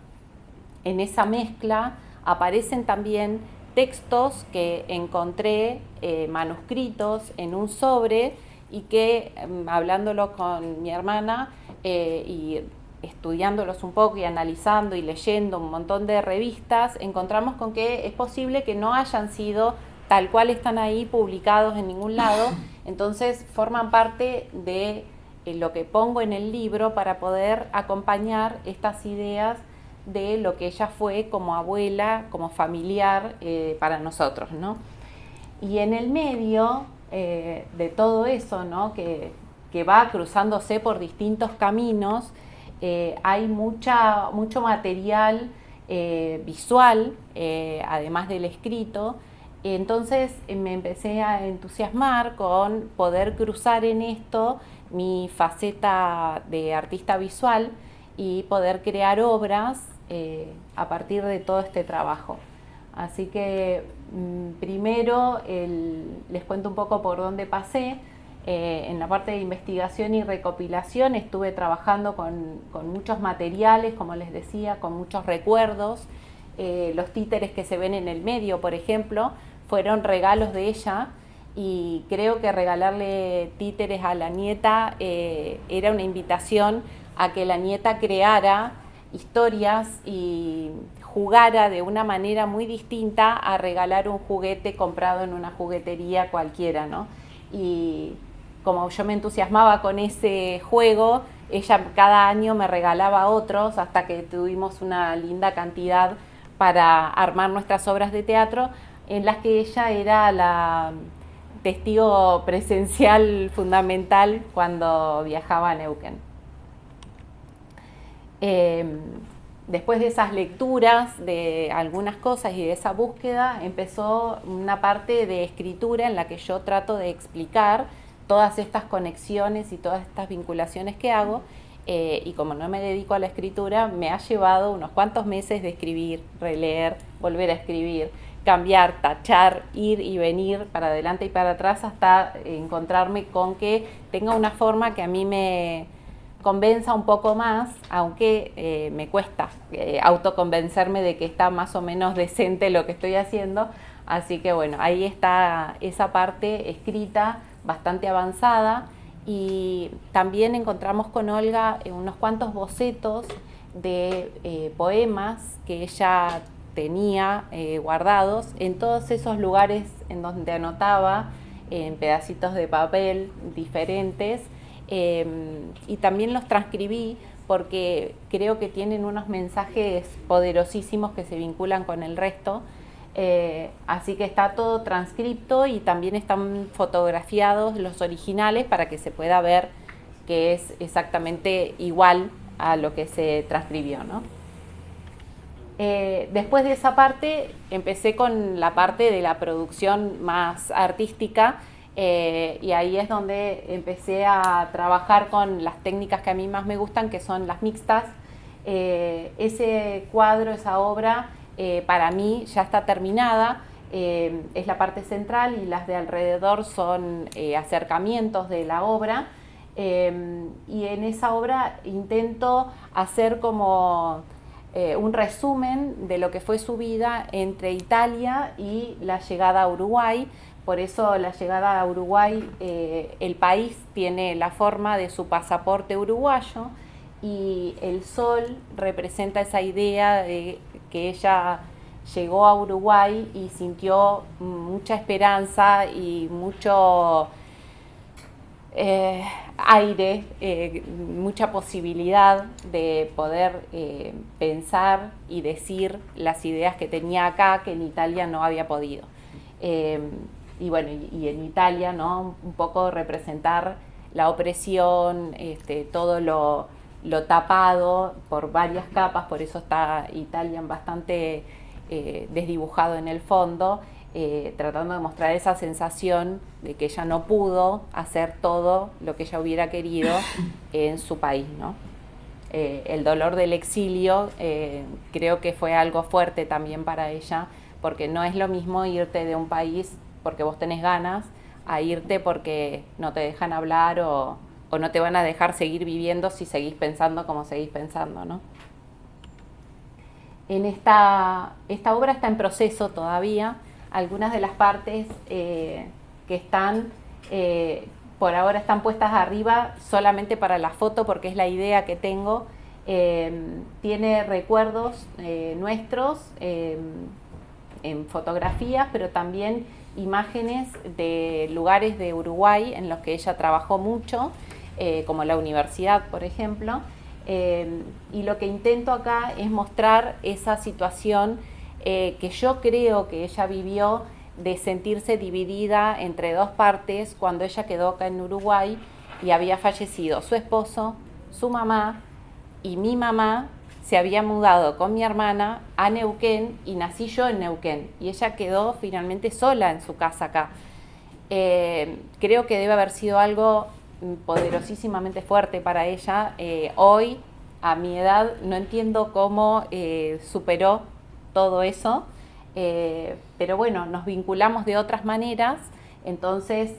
En esa mezcla aparecen también textos que encontré manuscritos en un sobre y que, hablándolo con mi hermana y estudiándolos un poco y analizando y leyendo un montón de revistas, encontramos con que es posible que no hayan sido tal cual están ahí publicados en ningún lado, entonces forman parte de lo que pongo en el libro para poder acompañar estas ideas de lo que ella fue como abuela, como familiar para nosotros, ¿no? Y en el medio de todo eso, ¿no? que va cruzándose por distintos caminos, hay mucho material visual, además del escrito. Entonces me empecé a entusiasmar con poder cruzar en esto mi faceta de artista visual y poder crear obras a partir de todo este trabajo. Así que primero les cuento un poco por dónde pasé. En la parte de investigación y recopilación estuve trabajando con muchos materiales, como les decía, con muchos recuerdos. Los títeres que se ven en el medio, por ejemplo, fueron regalos de ella, y creo que regalarle títeres a la nieta era una invitación a que la nieta creara historias y jugara de una manera muy distinta a regalar un juguete comprado en una juguetería cualquiera, ¿no? Y como yo me entusiasmaba con ese juego, ella cada año me regalaba otros hasta que tuvimos una linda cantidad para armar nuestras obras de teatro, en las que ella era la testigo presencial fundamental cuando viajaba a Neuquén. después de esas lecturas de algunas cosas y de esa búsqueda, empezó una parte de escritura en la que yo trato de explicar todas estas conexiones y todas estas vinculaciones que hago, y como no me dedico a la escritura, me ha llevado unos cuantos meses de escribir, releer, volver a escribir, cambiar, tachar, ir y venir para adelante y para atrás hasta encontrarme con que tenga una forma que a mí me convenza un poco más, aunque me cuesta autoconvencerme de que está más o menos decente lo que estoy haciendo. Así que bueno, ahí está esa parte escrita bastante avanzada, y también encontramos con Olga unos cuantos bocetos de poemas que ella tenía guardados en todos esos lugares en donde anotaba en pedacitos de papel diferentes, y también los transcribí porque creo que tienen unos mensajes poderosísimos que se vinculan con el resto. Así que está todo transcripto y también están fotografiados los originales para que se pueda ver que es exactamente igual a lo que se transcribió, ¿no? Después de esa parte empecé con la parte de la producción más artística, y ahí es donde empecé a trabajar con las técnicas que a mí más me gustan, que son las mixtas. Ese cuadro, esa obra, para mí ya está terminada, es la parte central y las de alrededor son acercamientos de la obra, y en esa obra intento hacer como un resumen de lo que fue su vida entre Italia y la llegada a Uruguay. Por eso la llegada a Uruguay, el país tiene la forma de su pasaporte uruguayo, y el sol representa esa idea de que ella llegó a Uruguay y sintió mucha esperanza y mucho aire, mucha posibilidad de poder pensar y decir las ideas que tenía acá, que en Italia no había podido. Y bueno, y en Italia, ¿no?, un poco representar la opresión, todo lo tapado por varias capas, por eso está Italia bastante desdibujado en el fondo, tratando de mostrar esa sensación de que ella no pudo hacer todo lo que ella hubiera querido en su país, ¿no? El dolor del exilio creo que fue algo fuerte también para ella, porque no es lo mismo irte de un país porque vos tenés ganas a irte porque no te dejan hablar o no te van a dejar seguir viviendo si seguís pensando como seguís pensando, ¿no? Esta obra está en proceso todavía. Algunas de las partes que están, por ahora están puestas arriba solamente para la foto, porque es la idea que tengo. Tiene recuerdos nuestros en fotografías, pero también imágenes de lugares de Uruguay en los que ella trabajó mucho, como la universidad, por ejemplo. Y lo que intento acá es mostrar esa situación que yo creo que ella vivió, de sentirse dividida entre dos partes cuando ella quedó acá en Uruguay y había fallecido su esposo, su mamá, y mi mamá se había mudado con mi hermana a Neuquén y nací yo en Neuquén, y ella quedó finalmente sola en su casa acá. Creo que debe haber sido algo poderosísimamente fuerte para ella. Hoy, a mi edad, no entiendo cómo superó todo eso, pero bueno, nos vinculamos de otras maneras. Entonces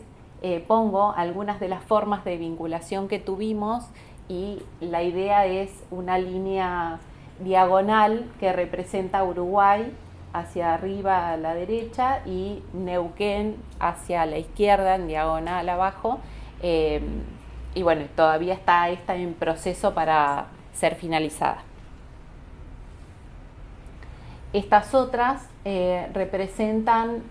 pongo algunas de las formas de vinculación que tuvimos, y la idea es una línea diagonal que representa Uruguay hacia arriba a la derecha y Neuquén hacia la izquierda en diagonal abajo. Y bueno, todavía está esta en proceso para ser finalizada. Estas otras representan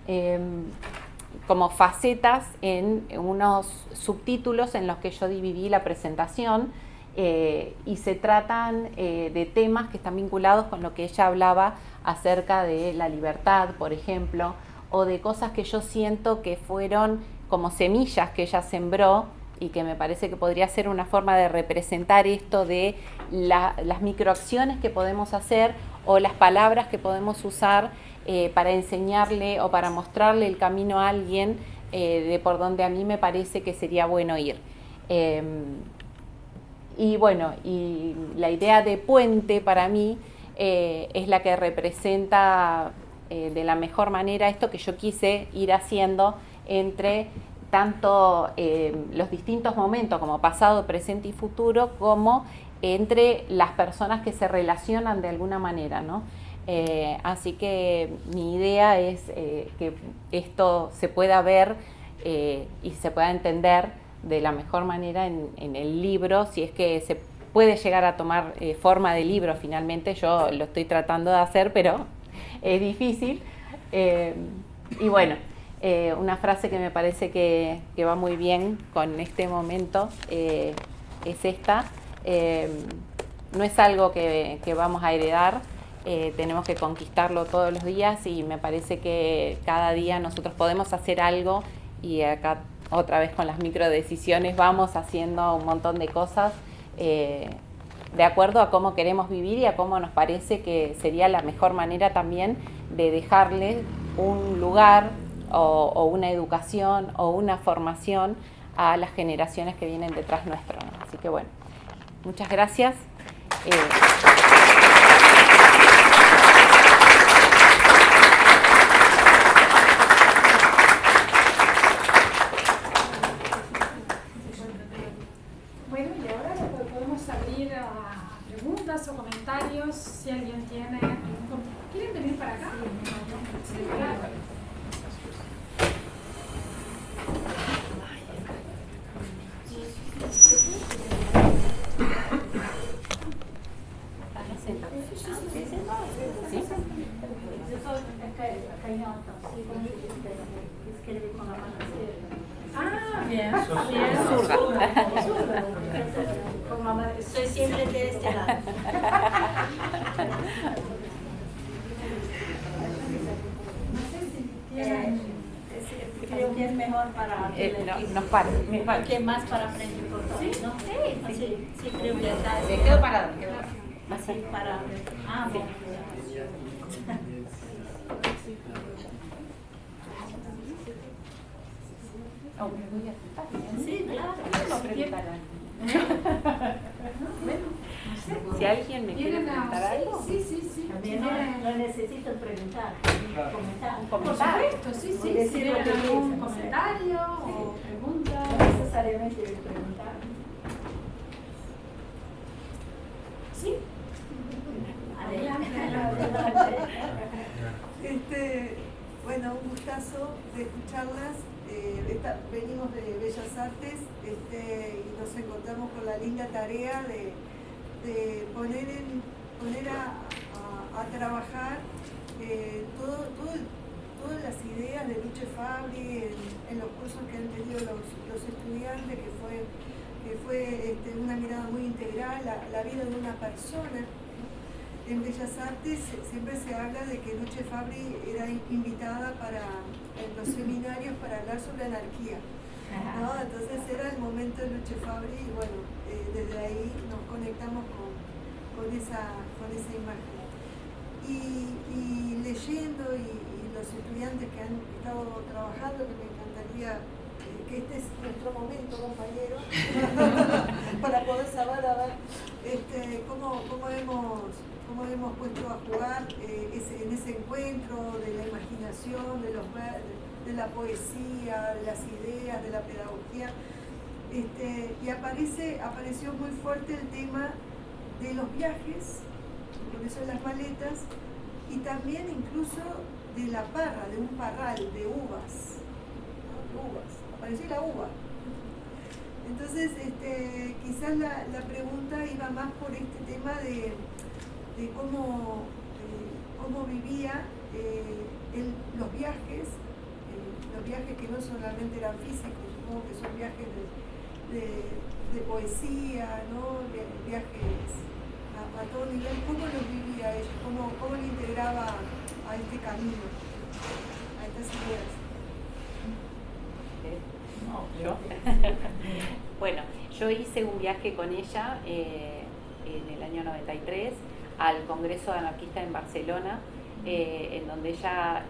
como facetas en unos subtítulos en los que yo dividí la presentación, y se tratan de temas que están vinculados con lo que ella hablaba acerca de la libertad, por ejemplo, o de cosas que yo siento que fueron como semillas que ella sembró y que me parece que podría ser una forma de representar esto de las microacciones que podemos hacer o las palabras que podemos usar para enseñarle o para mostrarle el camino a alguien de por donde a mí me parece que sería bueno ir. Y bueno, y la idea de puente para mí es la que representa de la mejor manera esto que yo quise ir haciendo entre tanto los distintos momentos como pasado, presente y futuro, como entre las personas que se relacionan de alguna manera, ¿no? Así que mi idea es que esto se pueda ver y se pueda entender de la mejor manera en el libro, si es que se puede llegar a tomar forma de libro finalmente. Yo lo estoy tratando de hacer, pero es difícil. Y bueno, una frase que me parece que va muy bien con este momento es esta: no es algo que vamos a heredar, tenemos que conquistarlo todos los días, y me parece que cada día nosotros podemos hacer algo, y acá otra vez con las microdecisiones vamos haciendo un montón de cosas de acuerdo a cómo queremos vivir y a cómo nos parece que sería la mejor manera también de dejarle un lugar o una educación o una formación a las generaciones que vienen detrás nuestro, ¿no? Así que bueno, muchas gracias. Bueno, y ahora podemos abrir a preguntas o comentarios. Si alguien tiene algún... ¿Quieren venir para acá? Sí, claro. Ah, bien. Soy siempre de este lado. Creo que es mejor para Nos para. que más para frente por todo, ¿no? Sí, creo que está. Quedo parado. Así para. Ah, bueno. Sí, claro. Si alguien me quiere ¿Quieren preguntar algo. Sí. También no necesito preguntar. Comentar. Por supuesto, sí. Si Decir lo que tienen algún piensan, comentario o pregunta. No necesariamente preguntar. Sí. Adelante. Bueno, un gustazo de escucharlas. Venimos de Bellas Artes y nos encontramos con la linda tarea de poner a trabajar todas las ideas de Luce Fabbri en los cursos que han tenido los estudiantes, que fue una mirada muy integral a la vida de una persona. En Bellas Artes siempre se habla de que Luce Fabbri era invitada en los seminarios para hablar sobre anarquía, ¿no? Entonces era el momento de Luce Fabbri y bueno, desde ahí nos conectamos con esa imagen. Y leyendo y los estudiantes que han estado trabajando, que me encantaría que este es nuestro momento, compañero, para poder saber a ver cómo hemos puesto a jugar en ese encuentro de la imaginación, de la poesía, de las ideas, de la pedagogía. Y apareció muy fuerte el tema de los viajes, por eso las maletas, y también incluso de la parra, de un parral, de uvas, ¿no? Apareció la uva. Entonces, quizás la pregunta iba más por este tema de cómo vivía los viajes que no solamente eran físicos, supongo que son viajes de poesía, ¿no? Viajes a todo nivel. ¿Cómo los vivía ella? ¿Cómo le integraba a este camino, a estas ideas? ¿Yo? Bueno, yo hice un viaje con ella en el año 93 al Congreso Anarquista en Barcelona, en donde ella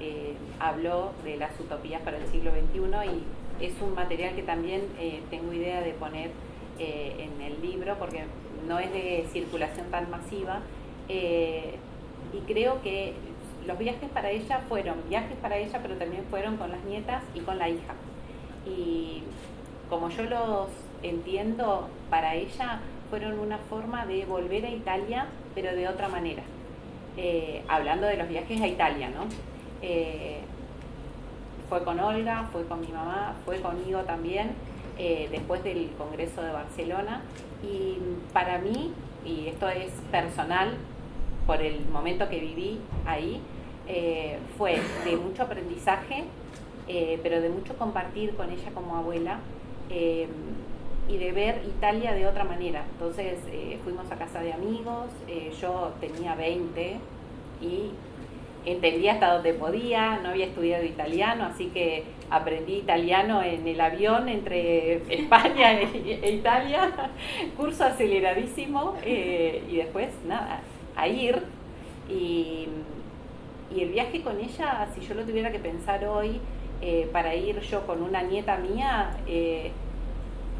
habló de las utopías para el siglo XXI, y es un material que también tengo idea de poner en el libro, porque no es de circulación tan masiva, y creo que los viajes para ella fueron viajes para ella, pero también fueron con las nietas y con la hija. Y como yo los entiendo, para ella fueron una forma de volver a Italia, pero de otra manera. Hablando de los viajes a Italia, ¿no? Fue con Olga, fue con mi mamá, fue conmigo también, después del Congreso de Barcelona. Y para mí, y esto es personal, por el momento que viví ahí, fue de mucho aprendizaje, pero de mucho compartir con ella como abuela, y de ver Italia de otra manera. Entonces fuimos a casa de amigos, yo tenía 20 y entendía hasta donde podía, no había estudiado italiano, así que aprendí italiano en el avión entre España e Italia, curso aceleradísimo, y después nada, a ir. Y el viaje con ella, si yo lo tuviera que pensar hoy, para ir yo con una nieta mía,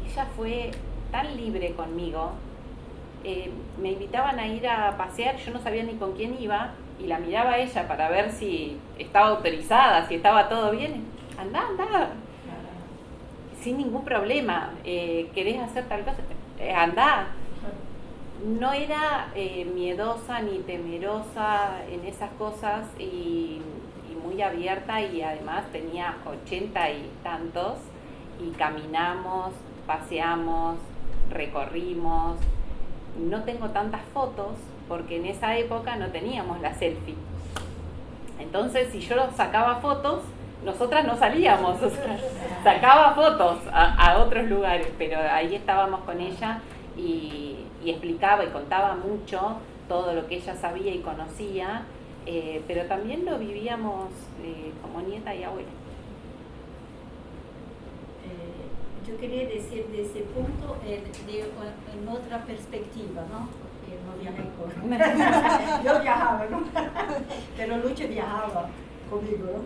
ella fue tan libre conmigo. Me invitaban a ir a pasear, yo no sabía ni con quién iba, y la miraba a ella para ver si estaba autorizada, si estaba todo bien. Anda, sin ningún problema. ¿Querés hacer tal cosa? Anda. No era miedosa ni temerosa en esas cosas, y muy abierta, y además tenía 80 y tantos, y caminamos, paseamos, recorrimos. No tengo tantas fotos porque en esa época no teníamos la selfie. Entonces, si yo sacaba fotos, nosotras no salíamos, o sea, sacaba fotos a otros lugares, pero ahí estábamos con ella y explicaba y contaba mucho todo lo que ella sabía y conocía, pero también lo vivíamos como nieta y abuela. Yo quería decir de ese punto en otra perspectiva, ¿no? Porque no viajé con... Yo viajaba, ¿no? Pero Lucha viajaba conmigo, ¿no?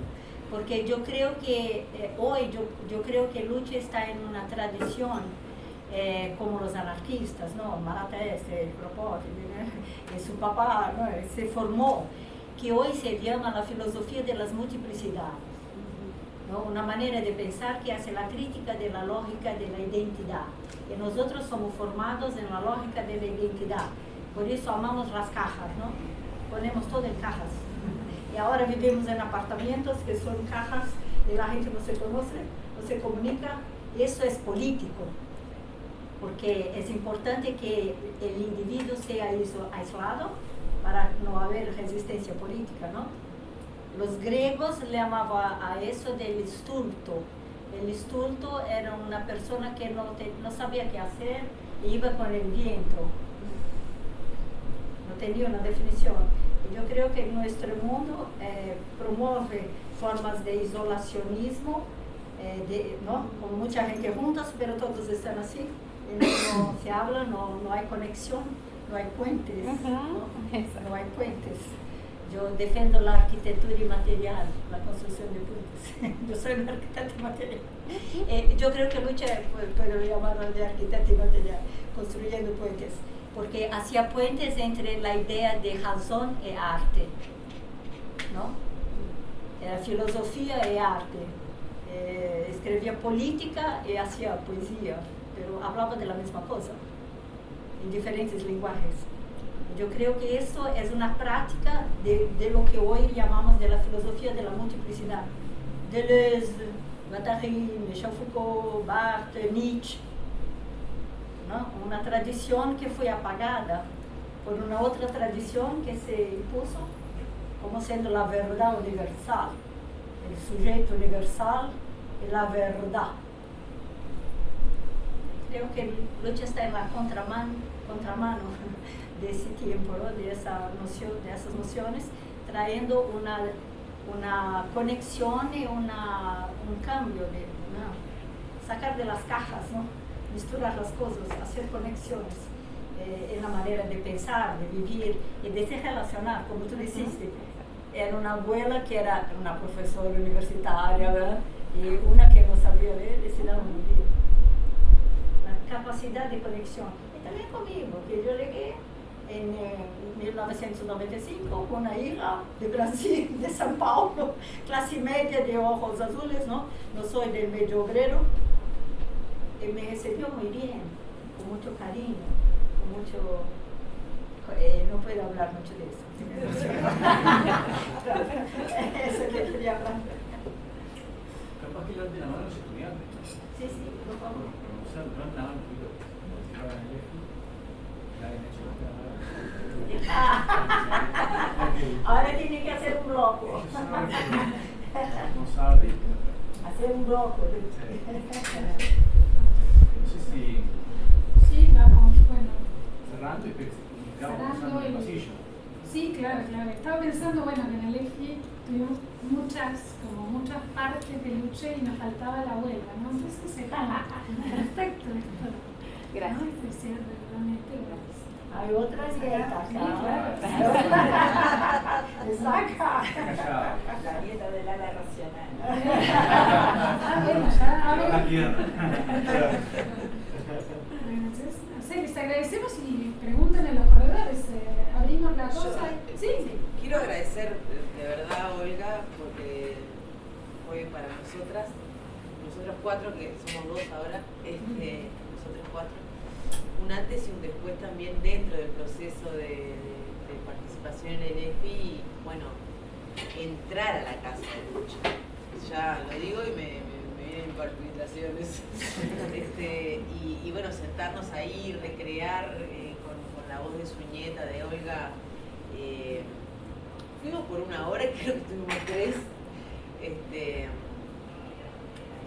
Porque yo creo que hoy, yo creo que Lucha está en una tradición como los anarquistas, ¿no? Malatesta, Kropotkin, ¿no? Su papá, ¿no? Se formó, que hoy se llama la filosofía de las multiplicidades, ¿no? Una manera de pensar que hace la crítica de la lógica de la identidad. Y nosotros somos formados en la lógica de la identidad. Por eso amamos las cajas, ¿no? Ponemos todo en cajas. Y ahora vivimos en apartamentos que son cajas y la gente no se conoce, no se comunica. Y eso es político, porque es importante que el individuo sea aislado para no haber resistencia política, ¿no? Los griegos le llamaban a eso del stulto. El stulto era una persona que no sabía qué hacer e iba con el viento. No tenía una definición. Y yo creo que nuestro mundo promueve formas de isolacionismo, ¿no? Con mucha gente juntas, pero todos están así. Y no se habla, no hay conexión, no hay puentes. No hay puentes. Yo defiendo la arquitectura inmaterial, la construcción de puentes. Yo soy una arquitecta inmaterial. Yo creo que Lucha puedo llamarla de arquitecta inmaterial, construyendo puentes, porque hacía puentes entre la idea de razón y arte, ¿no? Era filosofía y arte. Escribía política y hacía poesía, pero hablaba de la misma cosa, en diferentes lenguajes. Yo creo que esto es una práctica de lo que hoy llamamos de la filosofía de la multiplicidad. Deleuze, Guattari, Michel Foucault, Barthes, Nietzsche, ¿no? Una tradición que fue apagada por una otra tradición que se impuso como siendo la verdad universal, el sujeto universal y la verdad. Creo que Lucha está en la contramano de ese tiempo, ¿no? De esa noción, de esas nociones, trayendo una conexión y un cambio, sacar de las cajas, ¿no? Misturar las cosas, hacer conexiones en la manera de pensar, de vivir y de se relacionar, como tú dijiste. Era una abuela que era una profesora universitaria, ¿verdad? Y una que no sabía leer y se daba un libro. La capacidad de conexión. Y también conmigo, que yo llegué en 1995 con una hija de Brasil, de São Paulo, clase media de ojos azules, ¿no? No soy del medio obrero. Y me recibió muy bien, con mucho cariño, con mucho... no puedo hablar mucho de eso. Eso que quería hablar. Capaz que levanten la mano los estudiantes. Sí, sí, por favor. O sea, levanten la mano un poquito, como si fueran el EFI. Ahora tiene que hacer un bloco. No sabe. Hacer un bloco. No sé si Sí, vamos, bueno. cerrando y quedamos Cerrando pasando en el y- pasillo. Sí, claro, claro. Estaba pensando, bueno, que en el EFI tuvimos muchas partes de Luche y nos faltaba la abuela, ¿no? Entonces se perfecto esto. Gracias. No, esto es cierto, realmente gracias. Hay otras dietas, Sí, claro. claro. Saca. Callado. La dieta del ala racional. Ah, bueno, ya La abrimos. tierra. Bueno, entonces, no sé, les agradecemos y pregunten en los corredores. Abrimos la cosa. Sí, Quiero agradecer de verdad, Olga, porque fue para nosotras cuatro, que somos dos ahora, nosotros cuatro, un antes y un después también dentro del proceso de participación en el EFI y, bueno, entrar a la casa de lucha. Ya lo digo y me vienen palpitaciones. Y bueno, sentarnos ahí, recrear con la voz de su nieta, de Olga. Fuimos por una hora, creo que tuvimos 3.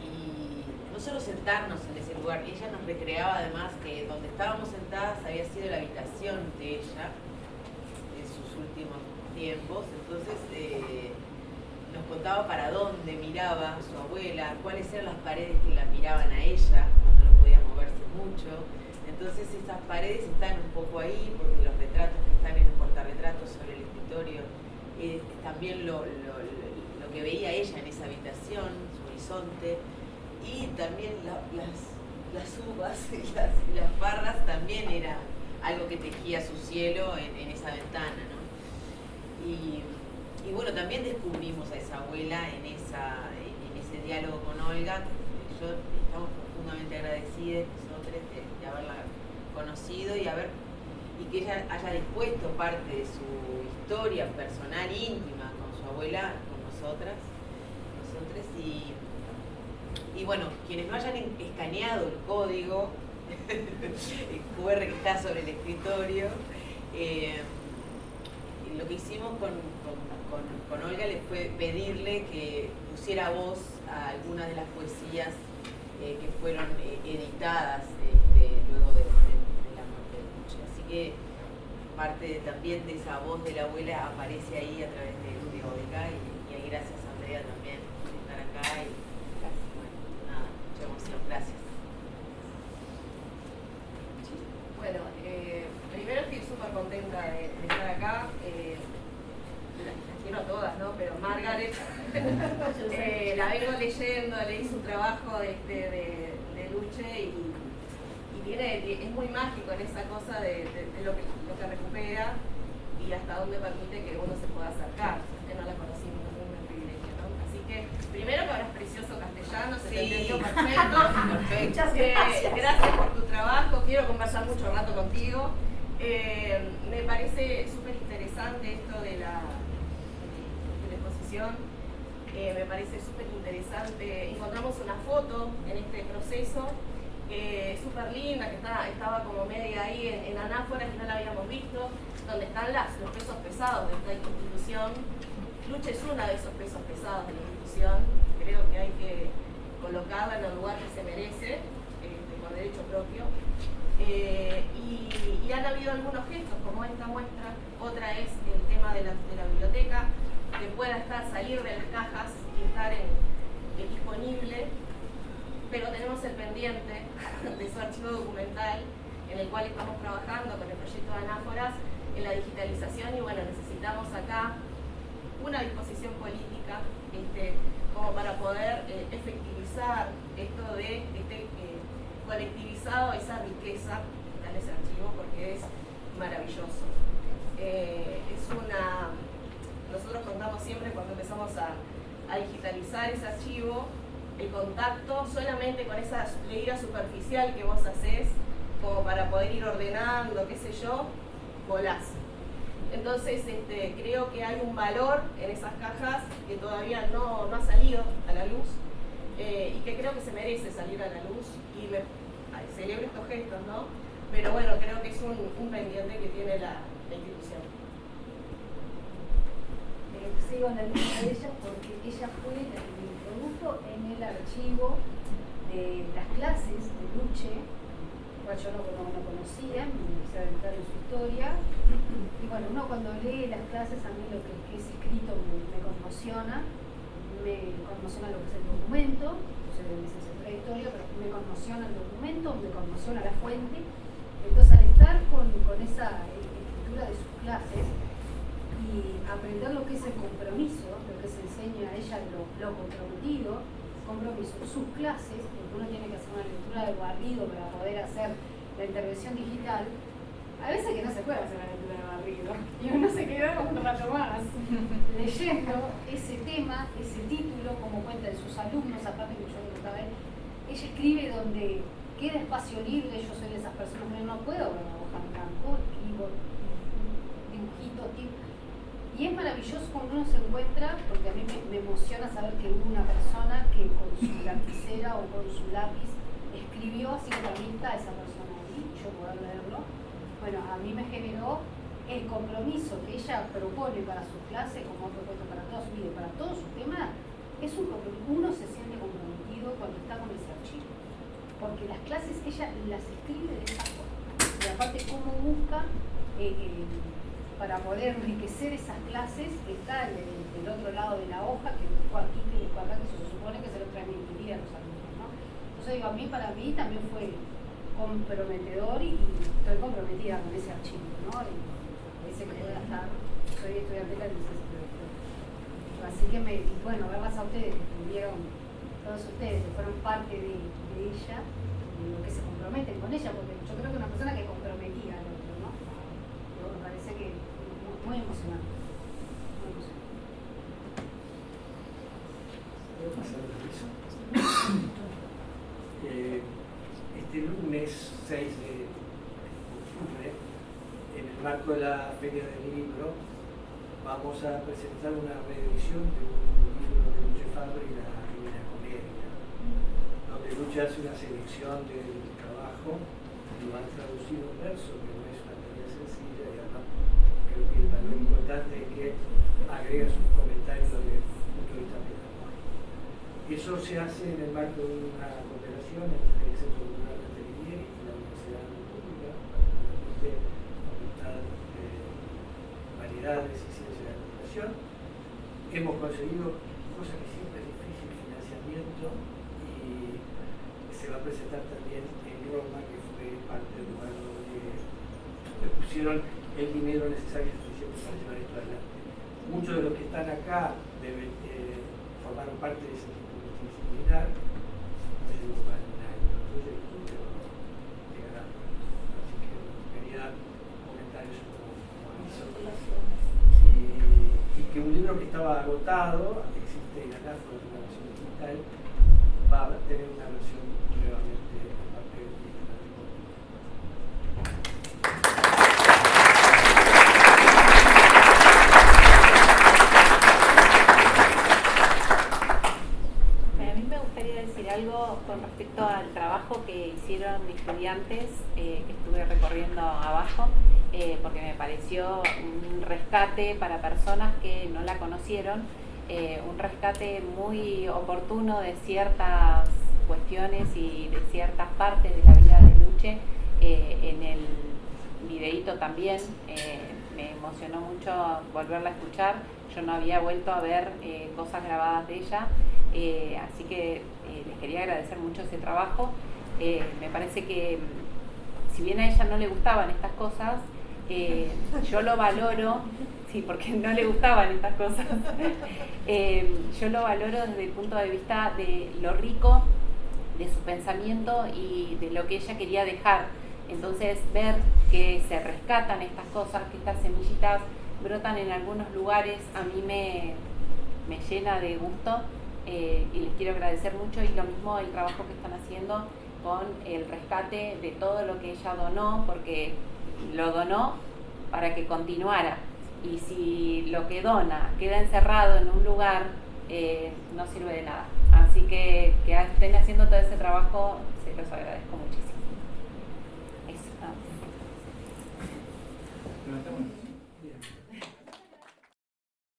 Y no solo sentarnos en ese lugar, ella nos recreaba además que donde estábamos sentadas había sido la habitación de ella en sus últimos tiempos. Entonces nos contaba para dónde miraba su abuela, cuáles eran las paredes que la miraban a ella cuando no podía moverse mucho. Entonces esas paredes están un poco ahí porque los retratos que están en un portarretratos sobre el escritorio también lo que veía ella en esa habitación, su horizonte, y también las uvas y las parras también era algo que tejía su cielo en esa ventana, ¿no? Y bueno, también descubrimos a esa abuela en ese diálogo con Olga. Estamos profundamente agradecidas nosotros de haberla conocido y que ella haya dispuesto parte de su historia personal, íntima, con su abuela, con nosotros, y bueno, quienes no hayan escaneado el código, el QR que está sobre el escritorio, lo que hicimos con Olga fue pedirle que pusiera voz a algunas de las poesías que fueron editadas luego de la muerte de Luche. Así que parte también de esa voz de la abuela aparece ahí a través de Olga y ahí gracias a Andrea también por estar acá y bueno, nada, mucha emoción, gracias. Bueno, primero estoy súper contenta de estar acá. Las quiero a todas, ¿no? Pero Margaret, la vengo leyendo, leí su trabajo de Luche y es muy mágico en esa cosa de lo que recupera y hasta dónde permite que uno se pueda acercar. Que no la conocimos, es un privilegio, ¿no? Así que, primero que hablas precioso castellano, se te entendió perfecto. Muchas gracias. Gracias por tu trabajo, quiero conversar mucho rato contigo. Me parece súper interesante esto de la exposición. Me parece súper interesante. Encontramos una foto en este proceso súper linda, que estaba como media ahí en anáforas y no la habíamos visto, donde están los pesos pesados de esta institución. Luche es uno de esos pesos pesados de la institución. Creo que hay que colocarla en el lugar que se merece, con derecho propio. Y han habido algunos gestos, como esta muestra. Otra es el tema de la biblioteca, que pueda salir de las cajas y estar disponible, pero tenemos el el cual estamos trabajando con el proyecto de Anáforas en la digitalización, y bueno, necesitamos acá una disposición política como para poder efectivizar esto de colectivizado, esa riqueza que está en ese archivo, porque es maravilloso. Nosotros contamos siempre cuando empezamos a digitalizar ese archivo, el contacto solamente con esa leída superficial que vos hacés, como para poder ir ordenando, qué sé yo, volás. Entonces creo que hay un valor en esas cajas que todavía no ha salido a la luz, y que creo que se merece salir a la luz, y celebro estos gestos, ¿no? Pero bueno, creo que es un pendiente que tiene la institución. Sigo en la línea de ella porque ella fue la que me introdujo en el archivo de las clases de Luche, cual yo no conocía, me empecé a adentrar en su historia. Y bueno, uno cuando lee las clases, a mí lo que es escrito me conmociona lo que es el documento, yo soy de licenciatura de historia, pero me conmociona el documento, me conmociona la fuente. Entonces, al estar con esa escritura de sus clases y aprender lo que es el compromiso, lo que se enseña a ella, lo comprometido, compromiso, sus clases, porque uno tiene que hacer una lectura del barrido para poder hacer la intervención digital. A veces que no se puede hacer la lectura del barrido y uno se queda un rato más leyendo ese tema, ese título, como cuentan sus alumnos, aparte que yo le contaba a él. Ella escribe donde queda espacio libre, yo soy de esas personas que no puedo ver la hoja en blanco, escribo dibujitos, y es maravilloso cuando uno se encuentra, porque a mí me emociona saber que hubo una persona que con su lapicera o con su lápiz escribió, así que también está esa persona ahí, yo poder leerlo. Bueno, a mí me generó el compromiso que ella propone para sus clases, como ha propuesto para toda su vida y para todos sus temas, es un compromiso. Uno se siente comprometido cuando está con ese archivo, porque las clases ella las escribe de esa forma, y aparte cómo busca para poder enriquecer esas clases que está del otro lado de la hoja, que buscó aquí, que buscó acá, que se supone que se lo transmitiría a los alumnos, ¿no? Entonces digo, para mí también fue comprometedor, y estoy comprometida con ese archivo, ¿no? Y ese que pueda estar, soy estudiante de la licenciatura. Así que bueno, verlas a ustedes que estuvieron, todos ustedes que fueron parte de ella, de lo que se comprometen con ella, porque yo creo que una persona que comprometía al otro, ¿no? Me parece que muy emocionante. Muy emocionante. ¿Puedo pasar el aviso? Este lunes 6 de octubre, en el marco de la Feria del Libro, vamos a presentar una reedición de un libro de Luche Fabbri, La Divina Comedia, donde Luche hace una selección del trabajo, lo han traducido en verso, que no es una tarea sencilla, y además creo que lo importante es que agrega sus comentarios desde el punto de vista pedagógico. Eso se hace en el marco de una cooperación entre el Centro Cultural de Alighieri y la Universidad Pública, particularmente la Facultad de Variedades y Ciencias de la Computación. Hemos conseguido, cosa que siempre es difícil, financiamiento, y se va a presentar también en Roma, que fue parte del lugar donde pusieron el dinero necesario y suficiente para llevar esto adelante. Muchos de los que están acá formaron parte de ese equipo multidisciplinar, no llevo más de un año el proyecto, pero llegará. Así que quería dar comentarios como aviso. Y que un libro que estaba agotado, existe en Anáforas de una versión digital, va a tener una versión nuevamente en papel digital. A mí me gustaría decir algo con respecto al trabajo que hicieron mis estudiantes, que estuve recorriendo abajo, porque me pareció un rescate para personas que no la conocieron, un rescate muy oportuno de ciertas cuestiones y de ciertas partes de la vida de Luche. En el videíto también me emocionó mucho volverla a escuchar. Yo no había vuelto a ver cosas grabadas de ella, así que les quería agradecer mucho ese trabajo. Me parece que si bien a ella no le gustaban estas cosas, yo lo valoro, sí, porque no le gustaban estas cosas, yo lo valoro desde el punto de vista de lo rico de su pensamiento y de lo que ella quería dejar. Entonces, ver que se rescatan estas cosas, que estas semillitas brotan en algunos lugares, a mí me llena de gusto, y les quiero agradecer mucho, y lo mismo el trabajo que están haciendo con el rescate de todo lo que ella donó, porque lo donó para que continuara, y si lo que dona queda encerrado en un lugar, no sirve de nada. Así que estén haciendo todo ese trabajo, se los agradezco muchísimo.